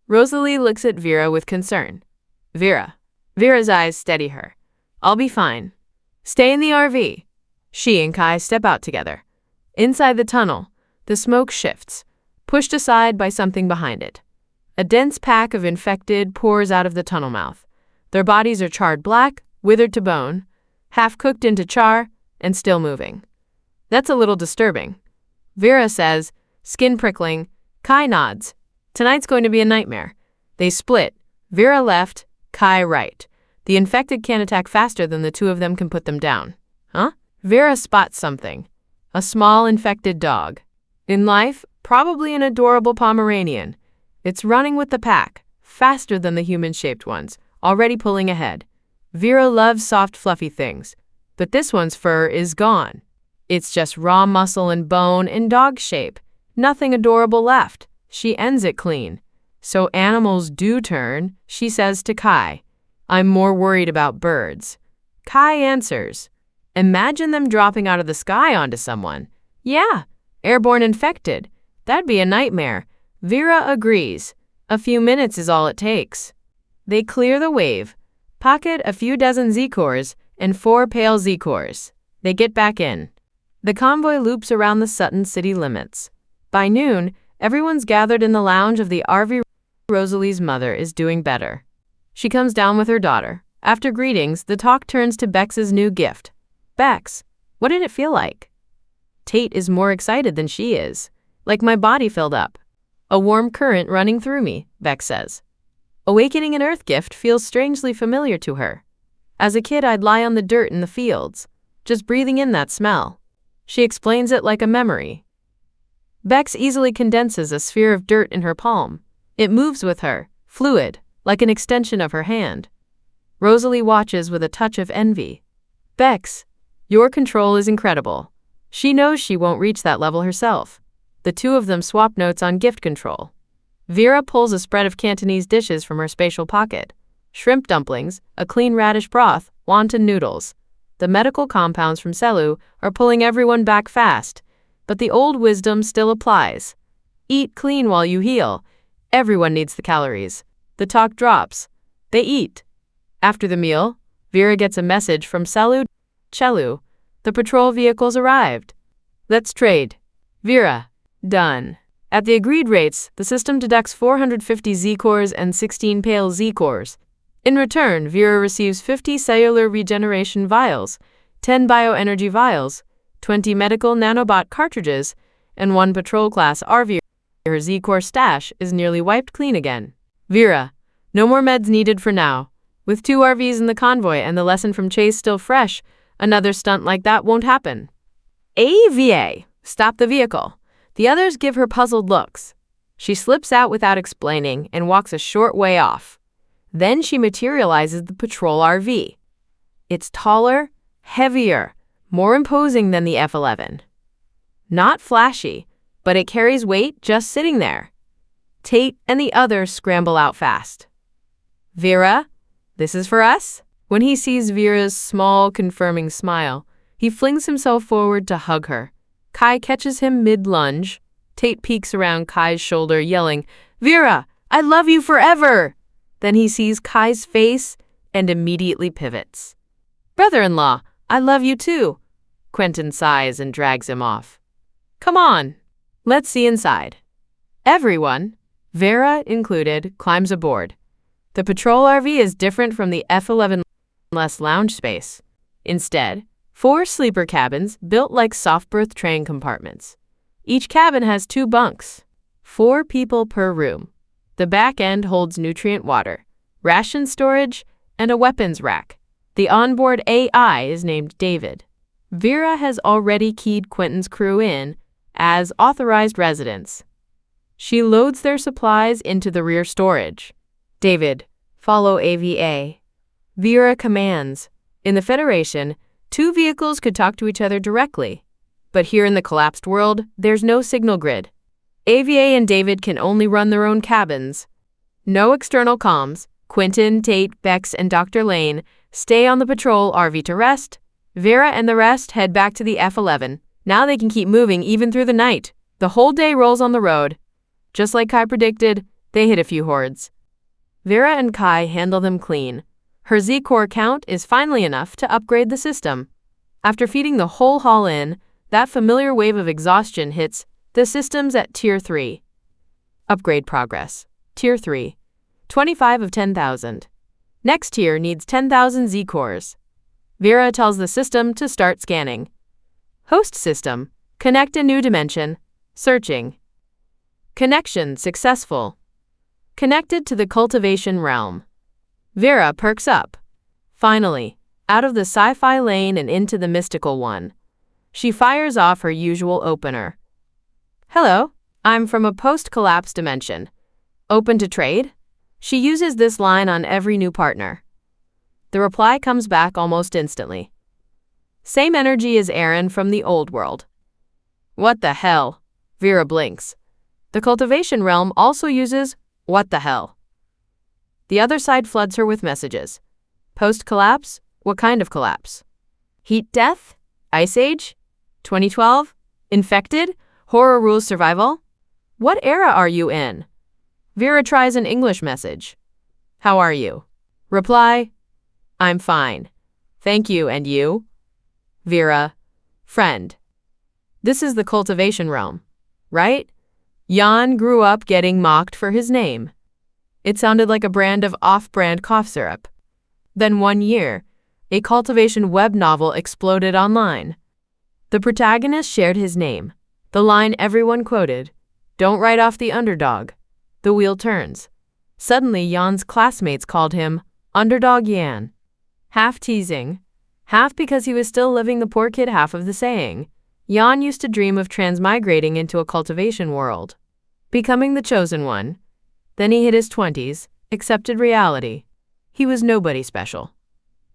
Rosalie looks at Vera with concern. Vera's eyes steady her. I'll be fine. Stay in the RV. She and Kai step out together. Inside the tunnel, the smoke shifts, pushed aside by something behind it. A dense pack of infected pours out of the tunnel mouth. Their bodies are charred black, withered to bone, half cooked into char, and still moving. That's a little disturbing. Vera says, skin prickling. Kai nods. Tonight's going to be a nightmare. They split. Vera left, Kai right. The infected can attack faster than the two of them can put them down. Huh? Vera spots something. A small infected dog. In life, probably an adorable Pomeranian. It's running with the pack, faster than the human-shaped ones, already pulling ahead. Vera loves soft, fluffy things, but this one's fur is gone. It's just raw muscle and bone in dog shape. Nothing adorable left. She ends it clean. So animals do turn, she says to Kai. I'm more worried about birds. Kai answers. Imagine them dropping out of the sky onto someone. Yeah, airborne infected. That'd be a nightmare. Vera agrees. A few minutes is all it takes. They clear the wave, pocket a few dozen Z-cores and 4 pale Z-cores. They get back in. The convoy loops around the Sutton city limits. By noon, everyone's gathered in the lounge of the RV. Rosalie's mother is doing better. She comes down with her daughter. After greetings, the talk turns to Bex's new gift. Bex, what did it feel like? Tate is more excited than she is. Like my body filled up. A warm current running through me, Bex says. Awakening an Earth gift feels strangely familiar to her. As a kid, I'd lie on the dirt in the fields, just breathing in that smell. She explains it like a memory. Bex easily condenses a sphere of dirt in her palm. It moves with her, fluid, like an extension of her hand. Rosalie watches with a touch of envy. Bex, your control is incredible. She knows she won't reach that level herself. The two of them swap notes on gift control. Vera pulls a spread of Cantonese dishes from her spatial pocket. Shrimp dumplings, a clean radish broth, wonton noodles. The medical compounds from Selu are pulling everyone back fast, but the old wisdom still applies. Eat clean while you heal. Everyone needs the calories. The talk drops. They eat. After the meal, Vera gets a message from Selu. Chelu. The patrol vehicles arrived. Let's trade. Vera. Done. At the agreed rates, the system deducts 450 Z-cores and 16 pale Z-cores. In return, Vera receives 50 cellular regeneration vials, 10 bioenergy vials, 20 medical nanobot cartridges, and 1 patrol-class RV. Her Z-core stash is nearly wiped clean again. Vera. No more meds needed for now. With 2 RVs in the convoy and the lesson from Chase still fresh, another stunt like that won't happen. AVA. Stop the vehicle. The others give her puzzled looks. She slips out without explaining and walks a short way off. Then she materializes the patrol RV. It's taller, heavier, more imposing than the F-11. Not flashy, but it carries weight just sitting there. Tate and the others scramble out fast. Vera, this is for us? When he sees Vera's small, confirming smile, he flings himself forward to hug her. Kai catches him mid-lunge. Tate peeks around Kai's shoulder, yelling, Vera, I love you forever! Then he sees Kai's face and immediately pivots. Brother-in-law, I love you too. Quentin sighs and drags him off. Come on, let's see inside. Everyone, Vera included, climbs aboard. The patrol RV is different from the F-11 less lounge space. Instead, 4 sleeper cabins built like soft-berth train compartments. Each cabin has 2 bunks, 4 people per room. The back end holds nutrient water, ration storage, and a weapons rack. The onboard AI is named David. Vera has already keyed Quentin's crew in as authorized residents. She loads their supplies into the rear storage. David, follow AVA. Vera commands. In the Federation, 2 vehicles could talk to each other directly. But here in the collapsed world, there's no signal grid. AVA and David can only run their own cabins. No external comms. Quentin, Tate, Bex, and Dr. Lane stay on the patrol RV to rest. Vera and the rest head back to the F-11. Now they can keep moving even through the night. The whole day rolls on the road. Just like Kai predicted, They hit a few hordes. Vera and Kai handle them clean. Her Z-core count is finally enough to upgrade the system. After feeding the whole haul in, that familiar wave of exhaustion hits the systems at Tier 3. Upgrade progress. Tier 3. 25 of 10,000. Next tier needs 10,000 Z-cores. Vera tells the system to start scanning. Host system. Connect a new dimension. Searching. Connection successful. Connected to the cultivation realm. Vera perks up. Finally, out of the sci-fi lane and into the mystical one. She fires off her usual opener. Hello, I'm from a post-collapse dimension. Open to trade? She uses this line on every new partner. The reply comes back almost instantly. Same energy as Aaron from the old world. What the hell? Vera blinks. The cultivation realm also uses what the hell. The other side floods her with messages. Post-collapse? What kind of collapse? Heat death? Ice Age? 2012? Infected? Horror rules survival? What era are you in? Vera tries an English message. How are you? Reply, I'm fine. Thank you, and you? Vera, friend. This is the cultivation realm, right? Jan grew up getting mocked for his name. It sounded like a brand of off-brand cough syrup. Then one year, a cultivation web novel exploded online. The protagonist shared his name. The line everyone quoted, "Don't write off the underdog. The wheel turns." Suddenly, Jan's classmates called him Underdog Jan. Half teasing, half because he was still living the poor kid half of the saying. Jan used to dream of transmigrating into a cultivation world, becoming the chosen one. Then he hit his 20s, accepted reality. He was nobody special.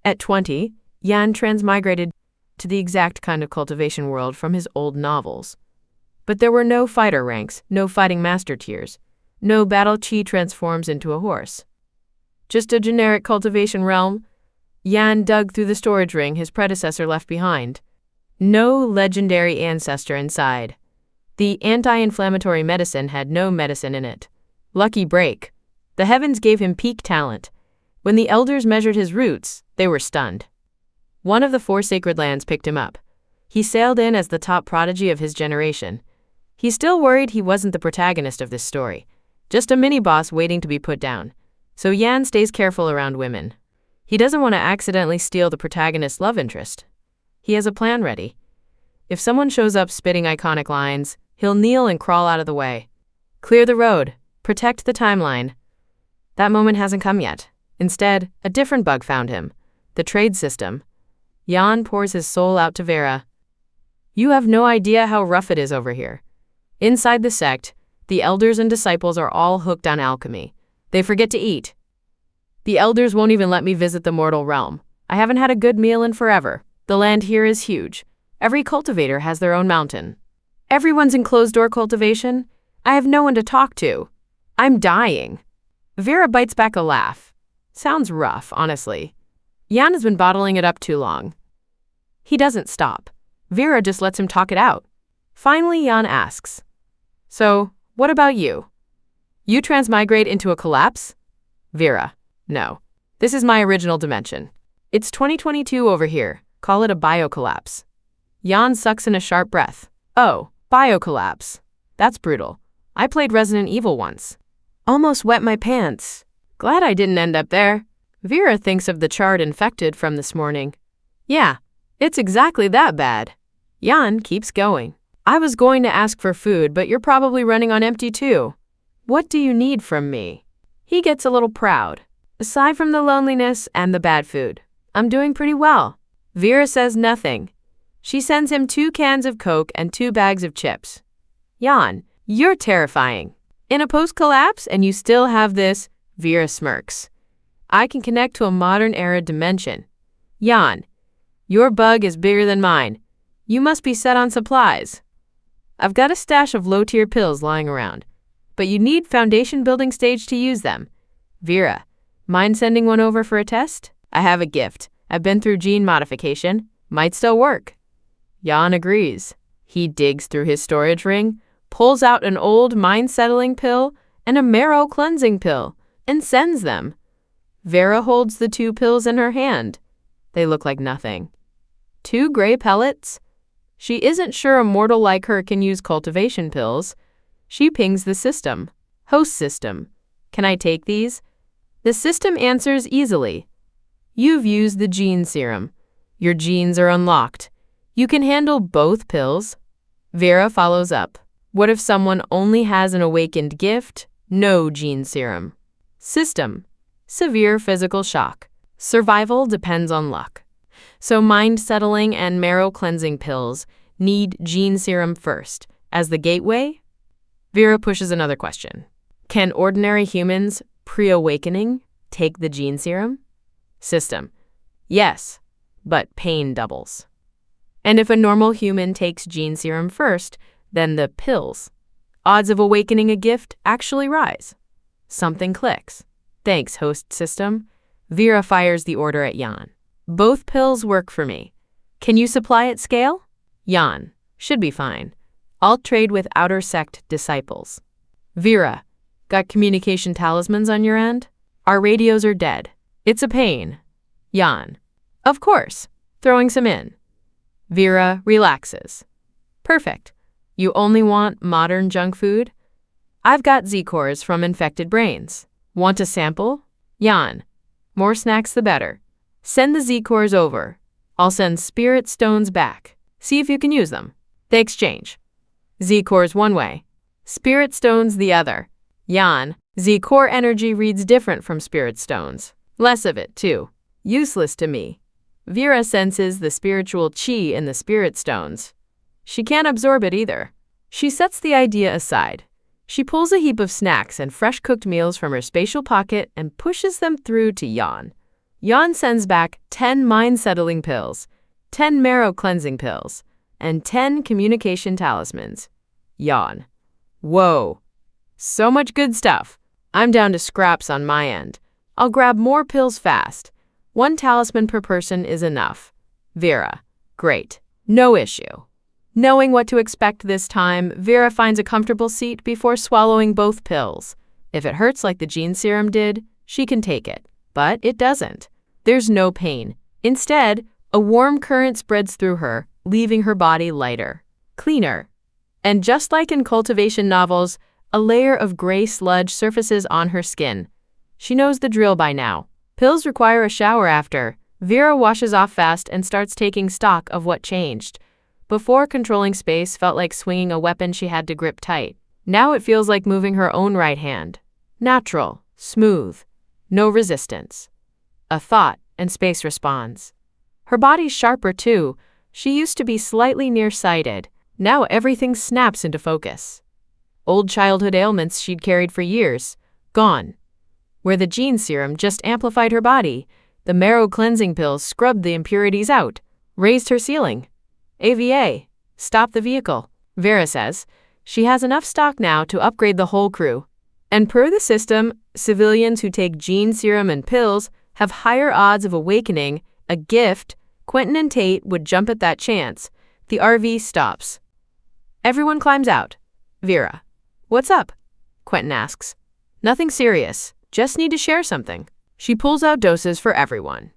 At 20, Jan transmigrated to the exact kind of cultivation world from his old novels. But there were no fighter ranks, no fighting master tiers, no battle chi transforms into a horse. Just a generic cultivation realm. Jan dug through the storage ring his predecessor left behind. No legendary ancestor inside. The anti-inflammatory medicine had no medicine in it. Lucky break. The heavens gave him peak talent. When the elders measured his roots, they were stunned. One of the 4 sacred lands picked him up. He sailed in as the top prodigy of his generation. He's still worried he wasn't the protagonist of this story, just a mini-boss waiting to be put down. So Jan stays careful around women. He doesn't want to accidentally steal the protagonist's love interest. He has a plan ready. If someone shows up spitting iconic lines, he'll kneel and crawl out of the way. Clear the road. Protect the timeline. That moment hasn't come yet. Instead, a different bug found him. The trade system. Jan pours his soul out to Vera. You have no idea how rough it is over here. Inside the sect, the elders and disciples are all hooked on alchemy. They forget to eat. The elders won't even let me visit the mortal realm. I haven't had a good meal in forever. The land here is huge. Every cultivator has their own mountain. Everyone's in closed-door cultivation. I have no one to talk to. I'm dying. Vera bites back a laugh. Sounds rough, honestly. Jan has been bottling it up too long. He doesn't stop. Vera just lets him talk it out. Finally, Jan asks, So, what about you? You transmigrate into a collapse? Vera, no. This is my original dimension. It's 2022 over here. Call it a biocollapse. Jan sucks in a sharp breath. Oh, biocollapse. That's brutal. I played Resident Evil once. Almost wet my pants. Glad I didn't end up there. Vera thinks of the Charred Infected from this morning. Yeah, it's exactly that bad. Jan keeps going. I was going to ask for food, but you're probably running on empty too. What do you need from me? He gets a little proud. Aside from the loneliness and the bad food, I'm doing pretty well. Vera says nothing. She sends him 2 cans of Coke and 2 bags of chips. Jan, you're terrifying. In a post-collapse and you still have this? Vera smirks. I can connect to a modern-era dimension. Jan, your bug is bigger than mine. You must be set on supplies. I've got a stash of low-tier pills lying around, but you need foundation building stage to use them. Vera, mind sending one over for a test? I have a gift. I've been through gene modification. Might still work. Jan agrees. He digs through his storage ring, pulls out an old mind-settling pill, and a marrow cleansing pill and sends them. Vera holds the 2 pills in her hand. They look like nothing. 2 gray pellets? She isn't sure a mortal like her can use cultivation pills. She pings the system. Host system. Can I take these? The system answers easily. You've used the gene serum. Your genes are unlocked. You can handle both pills. Vera follows up. What if someone only has an awakened gift? No gene serum. System. Severe physical shock. Survival depends on luck. So mind-settling and marrow-cleansing pills need gene serum first. As the gateway? Vera pushes another question. Can ordinary humans, pre-awakening, take the gene serum? System. Yes, but pain doubles. And if a normal human takes gene serum first, then the pills. Odds of awakening a gift actually rise. Something clicks. Thanks, host system. Vera fires the order at Jan. Both pills work for me. Can you supply at scale? Jan. Should be fine. I'll trade with outer sect disciples. Vera. Got communication talismans on your end? Our radios are dead. It's a pain. Jan. Of course. Throwing some in. Vera relaxes. Perfect. You only want modern junk food? I've got Z-cores from infected brains. Want a sample? Jan. More snacks the better. Send the Z-cores over. I'll send spirit stones back. See if you can use them. They exchange. Z-cores one way. Spirit stones the other. Jan. Z-core energy reads different from spirit stones. Less of it, too. Useless to me. Vera senses the spiritual chi in the spirit stones. She can't absorb it either. She sets the idea aside. She pulls a heap of snacks and fresh-cooked meals from her spatial pocket and pushes them through to Jan. Jan sends back 10 mind-settling pills, 10 marrow-cleansing pills, and 10 communication talismans. Jan. Whoa. So much good stuff. I'm down to scraps on my end. I'll grab more pills fast. 1 talisman per person is enough. Vera. Great. No issue. Knowing what to expect this time, Vera finds a comfortable seat before swallowing both pills. If it hurts like the gene serum did, she can take it. But it doesn't. There's no pain. Instead, a warm current spreads through her, leaving her body lighter, cleaner. And just like in cultivation novels, a layer of gray sludge surfaces on her skin. She knows the drill by now. Pills require a shower after. Vera washes off fast and starts taking stock of what changed. Before, controlling space felt like swinging a weapon she had to grip tight. Now it feels like moving her own right hand. Natural, smooth, no resistance. A thought, and space responds. Her body's sharper too. She used to be slightly nearsighted. Now everything snaps into focus. Old childhood ailments she'd carried for years, gone. Where the gene serum just amplified her body, the marrow cleansing pills scrubbed the impurities out, raised her ceiling. AVA, stop the vehicle, Vera says. She has enough stock now to upgrade the whole crew. And per the system, civilians who take gene serum and pills have higher odds of awakening, a gift. Quentin and Tate would jump at that chance. The RV stops. Everyone climbs out. Vera. What's up? Quentin asks. Nothing serious. Just need to share something. She pulls out doses for everyone.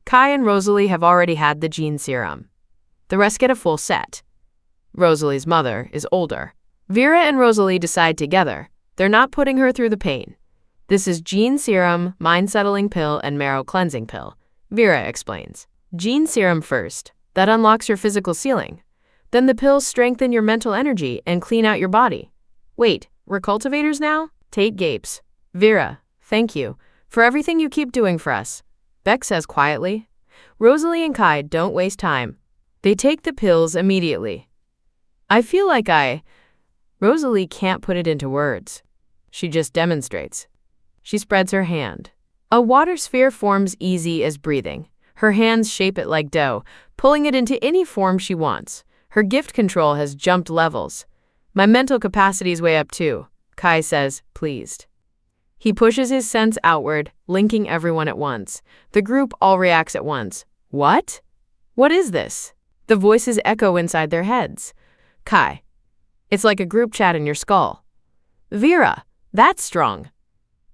Kai and Rosalie have already had the gene serum. The rest get a full set. Rosalie's mother is older. Vera and Rosalie decide together. They're not putting her through the pain. This is gene serum, mind-settling pill, and marrow cleansing pill. Vera explains. Gene serum first. That unlocks your physical ceiling. Then the pills strengthen your mental energy and clean out your body. Wait, we're cultivators now? Tate gapes. Vera, thank you for everything you keep doing for us. Beck says quietly. Rosalie and Kai don't waste time. They take the pills immediately. I feel like Rosalie can't put it into words. She just demonstrates. She spreads her hand. A water sphere forms easy as breathing. Her hands shape it like dough, pulling it into any form she wants. Her gift control has jumped levels. My mental capacity's way up too, Kai says, pleased. He pushes his sense outward, linking everyone at once. The group all reacts at once. What? What is this? The voices echo inside their heads. Kai. It's like a group chat in your skull. Vera. That's strong.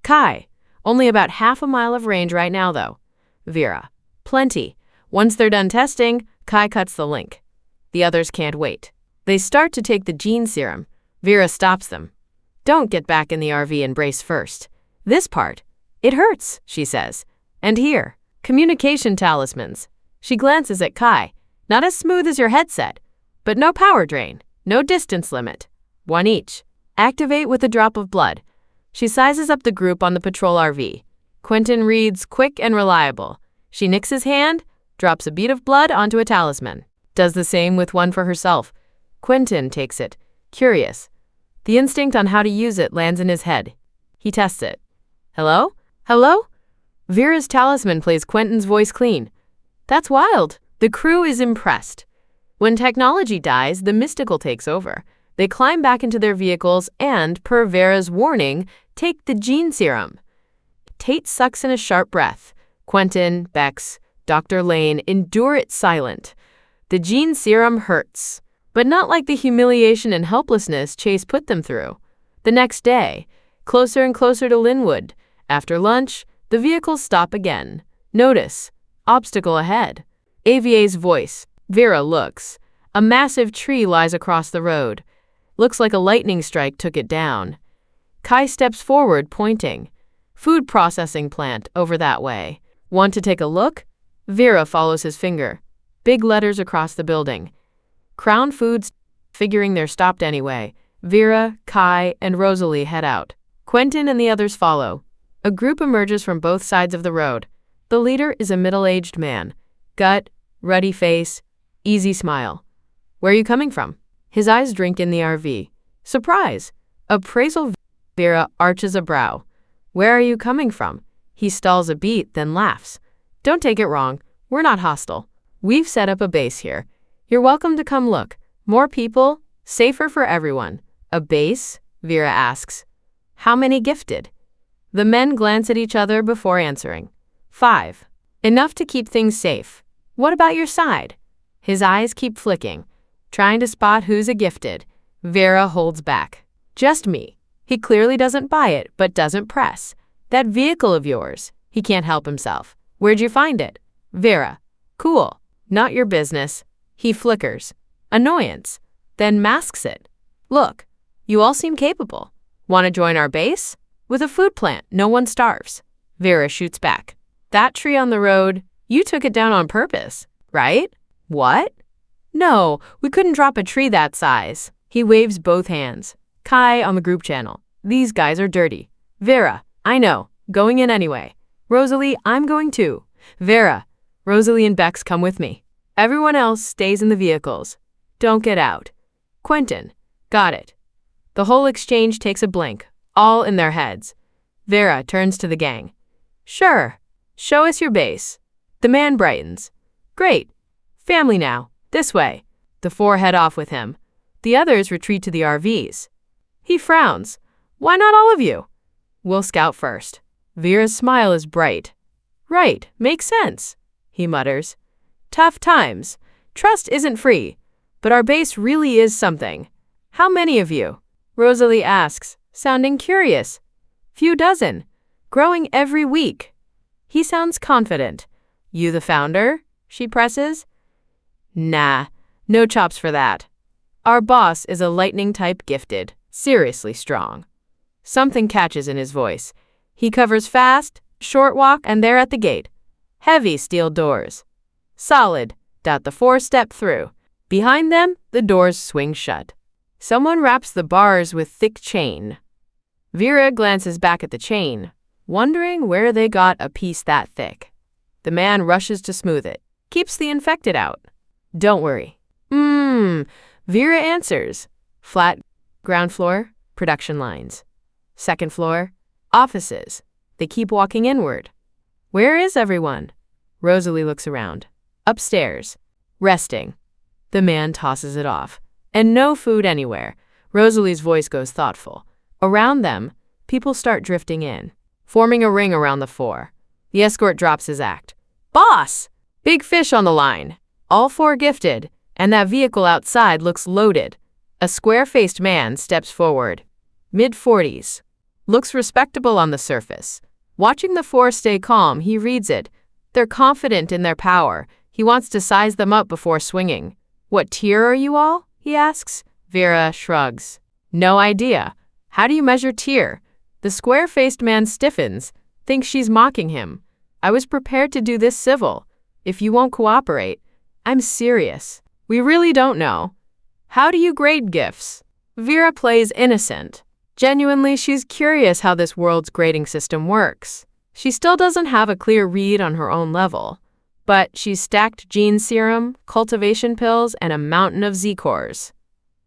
Kai, only about half a mile of range right now, though. Vera, plenty. Once they're done testing, Kai cuts the link. The others can't wait. They start to take the gene serum. Vera stops them. Don't get back in the RV and brace first. This part, it hurts, she says. And here, communication talismans. She glances at Kai. Not as smooth as your headset, but no power drain, no distance limit. One each. Activate with a drop of blood. She sizes up the group on the patrol RV. Quentin reads quick and reliable. She nicks his hand, drops a bead of blood onto a talisman. Does the same with one for herself. Quentin takes it, curious. The instinct on how to use it lands in his head. He tests it. Hello? Hello? Vera's talisman plays Quentin's voice clean. That's wild. The crew is impressed. When technology dies, the mystical takes over. They climb back into their vehicles and, per Vera's warning, take the gene serum. Tate sucks in a sharp breath. Quentin, Bex, Dr. Lane endure it silent. The gene serum hurts, but not like the humiliation and helplessness Chase put them through. The next day, closer and closer to Linwood. After lunch, the vehicles stop again. Notice, obstacle ahead. AVA's voice. Vera looks. A massive tree lies across the road. Looks like a lightning strike took it down. Kai steps forward, pointing. Food processing plant over that way. Want to take a look? Vera follows his finger. Big letters across the building. Crown Foods, figuring they're stopped anyway. Vera, Kai, and Rosalie head out. Quentin and the others follow. A group emerges from both sides of the road. The leader is a middle-aged man. Gut, ruddy face, easy smile. Where are you coming from? His eyes drink in the RV. Surprise! Appraisal. Vera arches a brow. Where are you coming from? He stalls a beat, then laughs. Don't take it wrong. We're not hostile. We've set up a base here. You're welcome to come look. More people, safer for everyone. A base? Vera asks. How many gifted? The men glance at each other before answering. 5. Enough to keep things safe. What about your side? His eyes keep flicking, trying to spot who's a gifted. Vera holds back. Just me. He clearly doesn't buy it, but doesn't press. That vehicle of yours. He can't help himself. Where'd you find it? Vera. Cool. Not your business. He flickers. Annoyance. Then masks it. Look, you all seem capable. Want to join our base? With a food plant, no one starves. Vera shoots back. That tree on the road, you took it down on purpose, right? What? No, we couldn't drop a tree that size. He waves both hands. Kai on the group channel. These guys are dirty. Vera, I know. Going in anyway. Rosalie, I'm going too. Vera, Rosalie and Bex come with me. Everyone else stays in the vehicles. Don't get out. Quentin, got it. The whole exchange takes a blink, all in their heads. Vera turns to the gang. Sure. Show us your base. The man brightens. Great. Family now. This way. The 4 head off with him. The others retreat to the RVs. He frowns. Why not all of you? We'll scout first. Vera's smile is bright. Right, makes sense, he mutters. Tough times. Trust isn't free, but our base really is something. How many of you? Rosalie asks, sounding curious. Few dozen. Growing every week. He sounds confident. You the founder? She presses. Nah, no chops for that. Our boss is a lightning-type gifted, seriously strong. Something catches in his voice. He covers fast, short walk, and they're at the gate. Heavy steel doors. Solid. The 4 step through. Behind them, the doors swing shut. Someone wraps the bars with thick chain. Vera glances back at the chain, wondering where they got a piece that thick. The man rushes to smooth it, keeps the infected out. Don't worry. Vera answers. Flat, ground floor, production lines. Second floor, offices. They keep walking inward. Where is everyone? Rosalie looks around. Upstairs. Resting. The man tosses it off. And no food anywhere. Rosalie's voice goes thoughtful. Around them, people start drifting in, forming a ring around the 4. The escort drops his act. Boss! Big fish on the line. All 4 gifted, and that vehicle outside looks loaded. A square-faced man steps forward. Mid-40s. Looks respectable on the surface. Watching the four stay calm, he reads it. They're confident in their power. He wants to size them up before swinging. What tier are you all? He asks. Vera shrugs. No idea. How do you measure tier? The square-faced man stiffens, thinks she's mocking him. I was prepared to do this civil. If you won't cooperate, I'm serious. We really don't know. How do you grade gifts? Vera plays innocent. Genuinely, she's curious how this world's grading system works. She still doesn't have a clear read on her own level, but she's stacked gene serum, cultivation pills, and a mountain of Z-cores.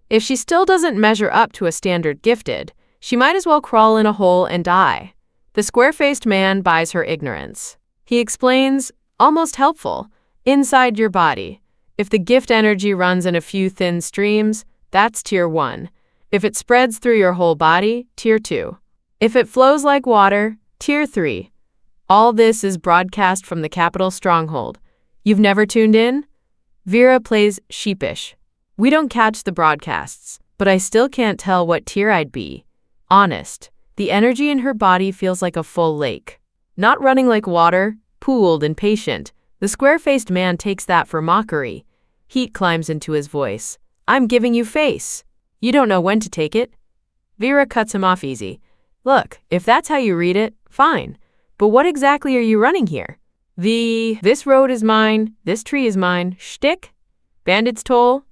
If she still doesn't measure up to a standard gifted, she might as well crawl in a hole and die. The square-faced man buys her ignorance. He explains, almost helpful, inside your body. If the gift energy runs in a few thin streams, that's tier 1. If it spreads through your whole body, tier 2. If it flows like water, tier 3. All this is broadcast from the capital stronghold. You've never tuned in? Vera plays sheepish. We don't catch the broadcasts, but I still can't tell what tier I'd be. Honest, the energy in her body feels like a full lake. Not running like water, pooled and patient. The square-faced man takes that for mockery. Heat climbs into his voice. I'm giving you face. You don't know when to take it. Vera cuts him off easy. Look, if that's how you read it, fine. But what exactly are you running here? This road is mine, this tree is mine, shtick? Bandit's toll?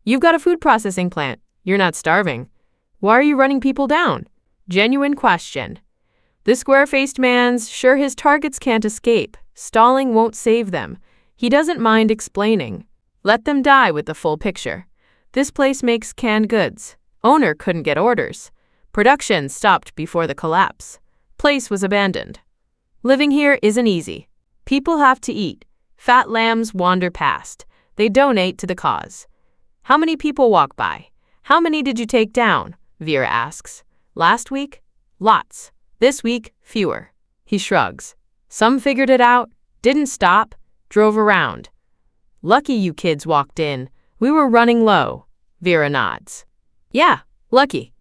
You've got a food processing plant. You're not starving. Why are you running people down? Genuine question. The square-faced man's sure his targets can't escape. Stalling won't save them. He doesn't mind explaining. Let them die with the full picture. This place makes canned goods. Owner couldn't get orders. Production stopped before the collapse. Place was abandoned. Living here isn't easy. People have to eat. Fat lambs wander past. They donate to the cause. How many people walk by? How many did you take down? Vera asks. Last week? Lots. This week, fewer. He shrugs. Some figured it out, didn't stop, drove around. Lucky you kids walked in. We were running low. Vera nods. Yeah, lucky.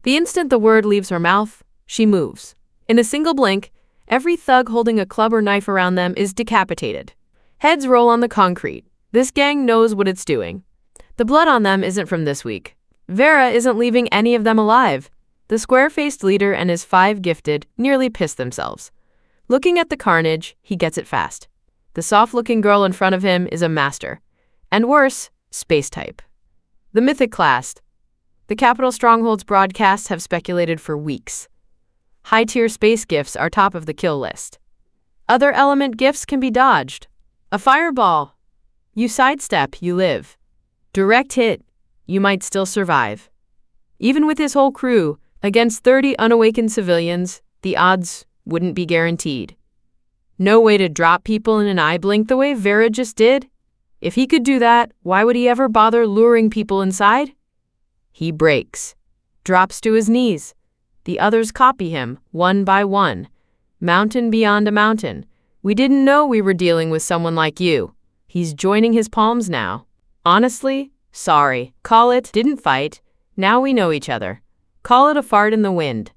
The instant the word leaves her mouth, she moves. In a single blink, every thug holding a club or knife around them is decapitated. Heads roll on the concrete. This gang knows what it's doing. The blood on them isn't from this week. Vera isn't leaving any of them alive. The square-faced leader and his 5 gifted nearly piss themselves. Looking at the carnage, he gets it fast. The soft-looking girl in front of him is a master. And worse, space type. The mythic class. The Capital Stronghold's broadcasts have speculated for weeks. High-tier space gifts are top of the kill list. Other element gifts can be dodged. A fireball. You sidestep, you live. Direct hit. You might still survive. Even with his whole crew, against 30 unawakened civilians, the odds wouldn't be guaranteed. No way to drop people in an eye blink the way Vera just did. If he could do that, why would he ever bother luring people inside? He breaks, drops to his knees. The others copy him, one by one. Mountain beyond a mountain. We didn't know we were dealing with someone like you. He's joining his palms now. Honestly, sorry. Call it didn't fight. Now we know each other. Call it a fart in the wind.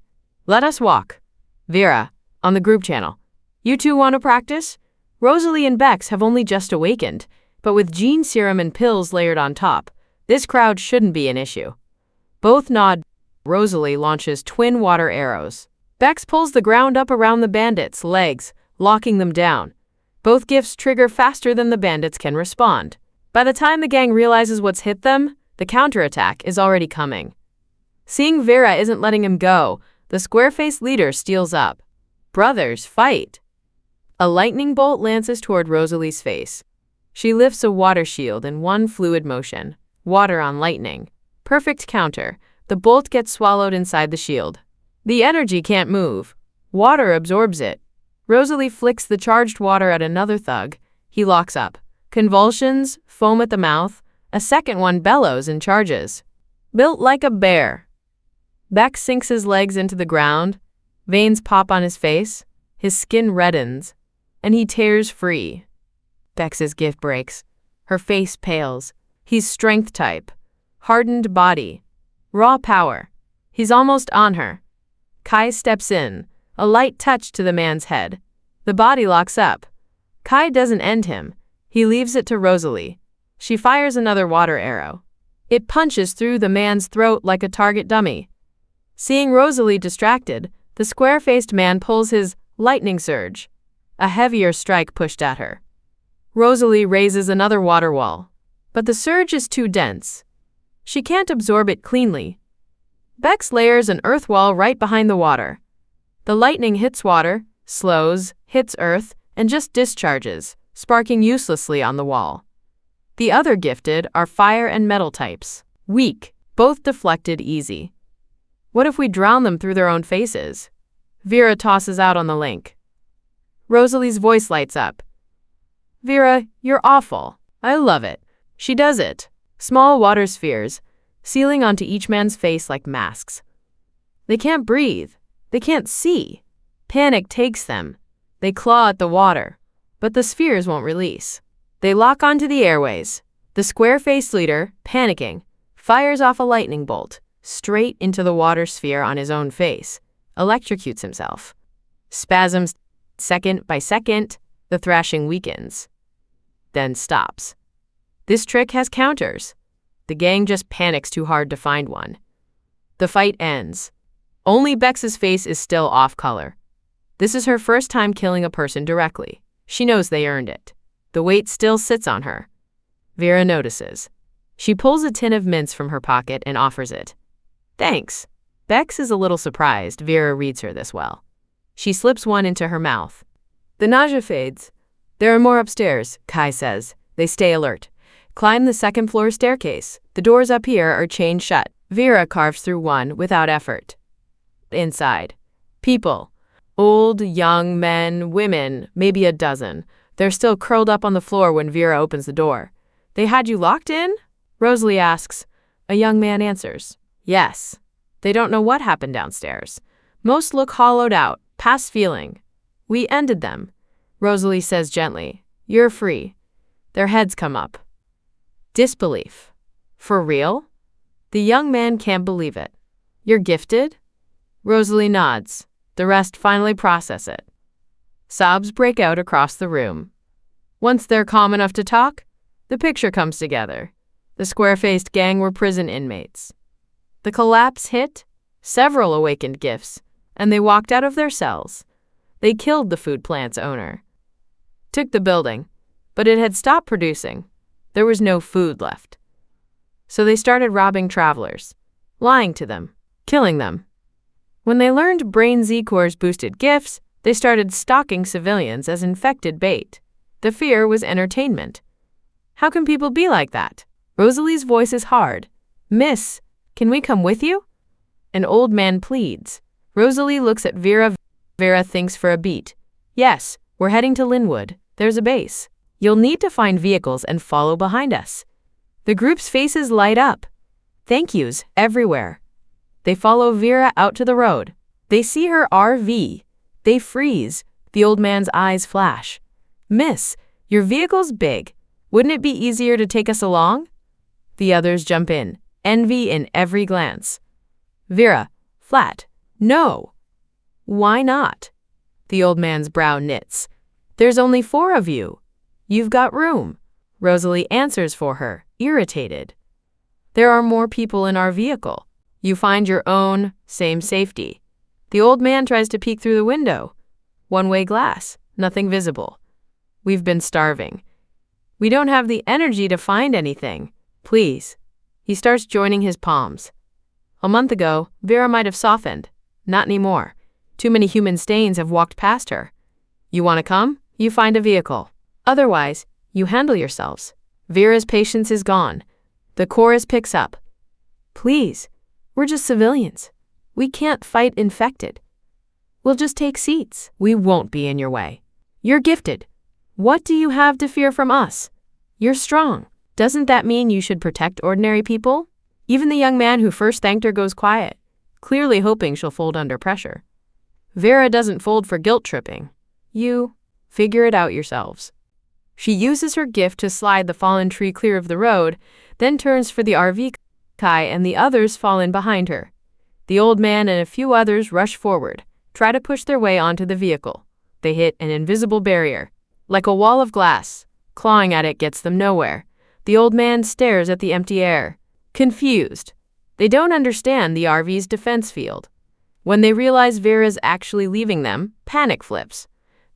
Let us walk. Vera, on the group channel. You two want to practice? Rosalie and Bex have only just awakened, but with gene serum and pills layered on top, this crowd shouldn't be an issue. Both nod. Rosalie launches twin water arrows. Bex pulls the ground up around the bandits' legs, locking them down. Both gifts trigger faster than the bandits can respond. By the time the gang realizes what's hit them, the counterattack is already coming. Seeing Vera isn't letting him go, the square-faced leader steals up. Brothers, fight! A lightning bolt lances toward Rosalie's face. She lifts a water shield in one fluid motion. Water on lightning. Perfect counter. The bolt gets swallowed inside the shield. The energy can't move. Water absorbs it. Rosalie flicks the charged water at another thug. He locks up. Convulsions, foam at the mouth. A second one bellows and charges. Built like a bear. Beck sinks his legs into the ground. Veins pop on his face. His skin reddens. And he tears free. Bex's gift breaks. Her face pales. He's strength type. Hardened body. Raw power. He's almost on her. Kai steps in, a light touch to the man's head. The body locks up. Kai doesn't end him. He leaves it to Rosalie. She fires another water arrow. It punches through the man's throat like a target dummy. Seeing Rosalie distracted, the square-faced man pulls his lightning surge. A heavier strike pushed at her. Rosalie raises another water wall, but the surge is too dense. She can't absorb it cleanly. Bex layers an earth wall right behind the water. The lightning hits water, slows, hits earth, and just discharges, sparking uselessly on the wall. The other gifted are fire and metal types. Weak, both deflected easy. What if we drown them through their own faces? Vera tosses out on the link. Rosalie's voice lights up. Vera, you're awful. I love it. She does it. Small water spheres, sealing onto each man's face like masks. They can't breathe. They can't see. Panic takes them. They claw at the water, but the spheres won't release. They lock onto the airways. The square-faced leader, panicking, fires off a lightning bolt straight into the water sphere on his own face, electrocutes himself. Spasms, second by second, the thrashing weakens. Then stops. This trick has counters. The gang just panics too hard to find one. The fight ends. Only Bex's face is still off color. This is her first time killing a person directly. She knows they earned it. The weight still sits on her. Vera notices. She pulls a tin of mints from her pocket and offers it. Thanks. Bex is a little surprised Vera reads her this well. She slips one into her mouth. The nausea fades. There are more upstairs, Kai says. They stay alert. Climb the second-floor staircase. The doors up here are chained shut. Vera carves through one without effort. Inside. People. Old, young, men, women, maybe a dozen. They're still curled up on the floor when Vera opens the door. They had you locked in? Rosalie asks. A young man answers. Yes. They don't know what happened downstairs. Most look hollowed out, past feeling. We ended them. Rosalie says gently. You're free. Their heads come up. Disbelief. For real? The young man can't believe it. You're gifted? Rosalie nods. The rest finally process it. Sobs break out across the room. Once they're calm enough to talk, the picture comes together. The square-faced gang were prison inmates. The collapse hit, several awakened gifts, and they walked out of their cells. They killed the food plant's owner. Took the building, but it had stopped producing. There was no food left. So they started robbing travelers, lying to them, killing them. When they learned Brain Z-Core's boosted gifts, they started stalking civilians as infected bait. The fear was entertainment. How can people be like that? Rosalie's voice is hard. Miss, can we come with you? An old man pleads. Rosalie looks at Vera. Vera thinks for a beat. Yes, we're heading to Linwood. There's a base. You'll need to find vehicles and follow behind us. The group's faces light up. Thank yous everywhere. They follow Vera out to the road. They see her RV. They freeze. The old man's eyes flash. Miss, your vehicle's big. Wouldn't it be easier to take us along? The others jump in, envy in every glance. Vera, flat. No. Why not? The old man's brow knits. There's only 4 of you. You've got room. Rosalie answers for her, irritated. There are more people in our vehicle. You find your own, same safety. The old man tries to peek through the window. One-way glass, nothing visible. We've been starving. We don't have the energy to find anything. Please. He starts joining his palms. A month ago, Vera might have softened. Not anymore. Too many human stains have walked past her. You want to come? You find a vehicle. Otherwise, you handle yourselves. Vera's patience is gone. The chorus picks up. Please, we're just civilians. We can't fight infected. We'll just take seats. We won't be in your way. You're gifted. What do you have to fear from us? You're strong. Doesn't that mean you should protect ordinary people? Even the young man who first thanked her goes quiet, clearly hoping she'll fold under pressure. Vera doesn't fold for guilt tripping. You figure it out yourselves. She uses her gift to slide the fallen tree clear of the road, then turns for the RV. Kai and the others fall in behind her. The old man and a few others rush forward, try to push their way onto the vehicle. They hit an invisible barrier, like a wall of glass. Clawing at it gets them nowhere. The old man stares at the empty air, confused. They don't understand the RV's defense field. When they realize Vera's actually leaving them, panic flips.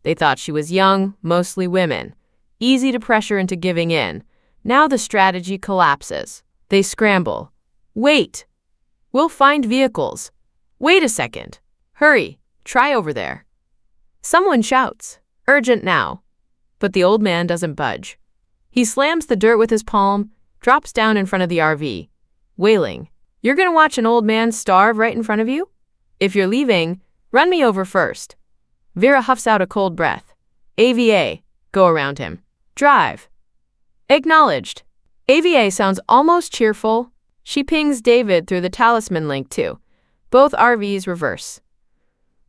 They thought she was young, mostly women, easy to pressure into giving in. Now the strategy collapses. They scramble. Wait! We'll find vehicles. Wait a second. Hurry, try over there. Someone shouts, urgent now. But the old man doesn't budge. He slams the dirt with his palm, drops down in front of the RV, wailing, "You're gonna watch an old man starve right in front of you? If you're leaving, run me over first." Vera huffs out a cold breath. AVA, go around him. Drive. Acknowledged. AVA sounds almost cheerful. She pings David through the talisman link too. Both RVs reverse.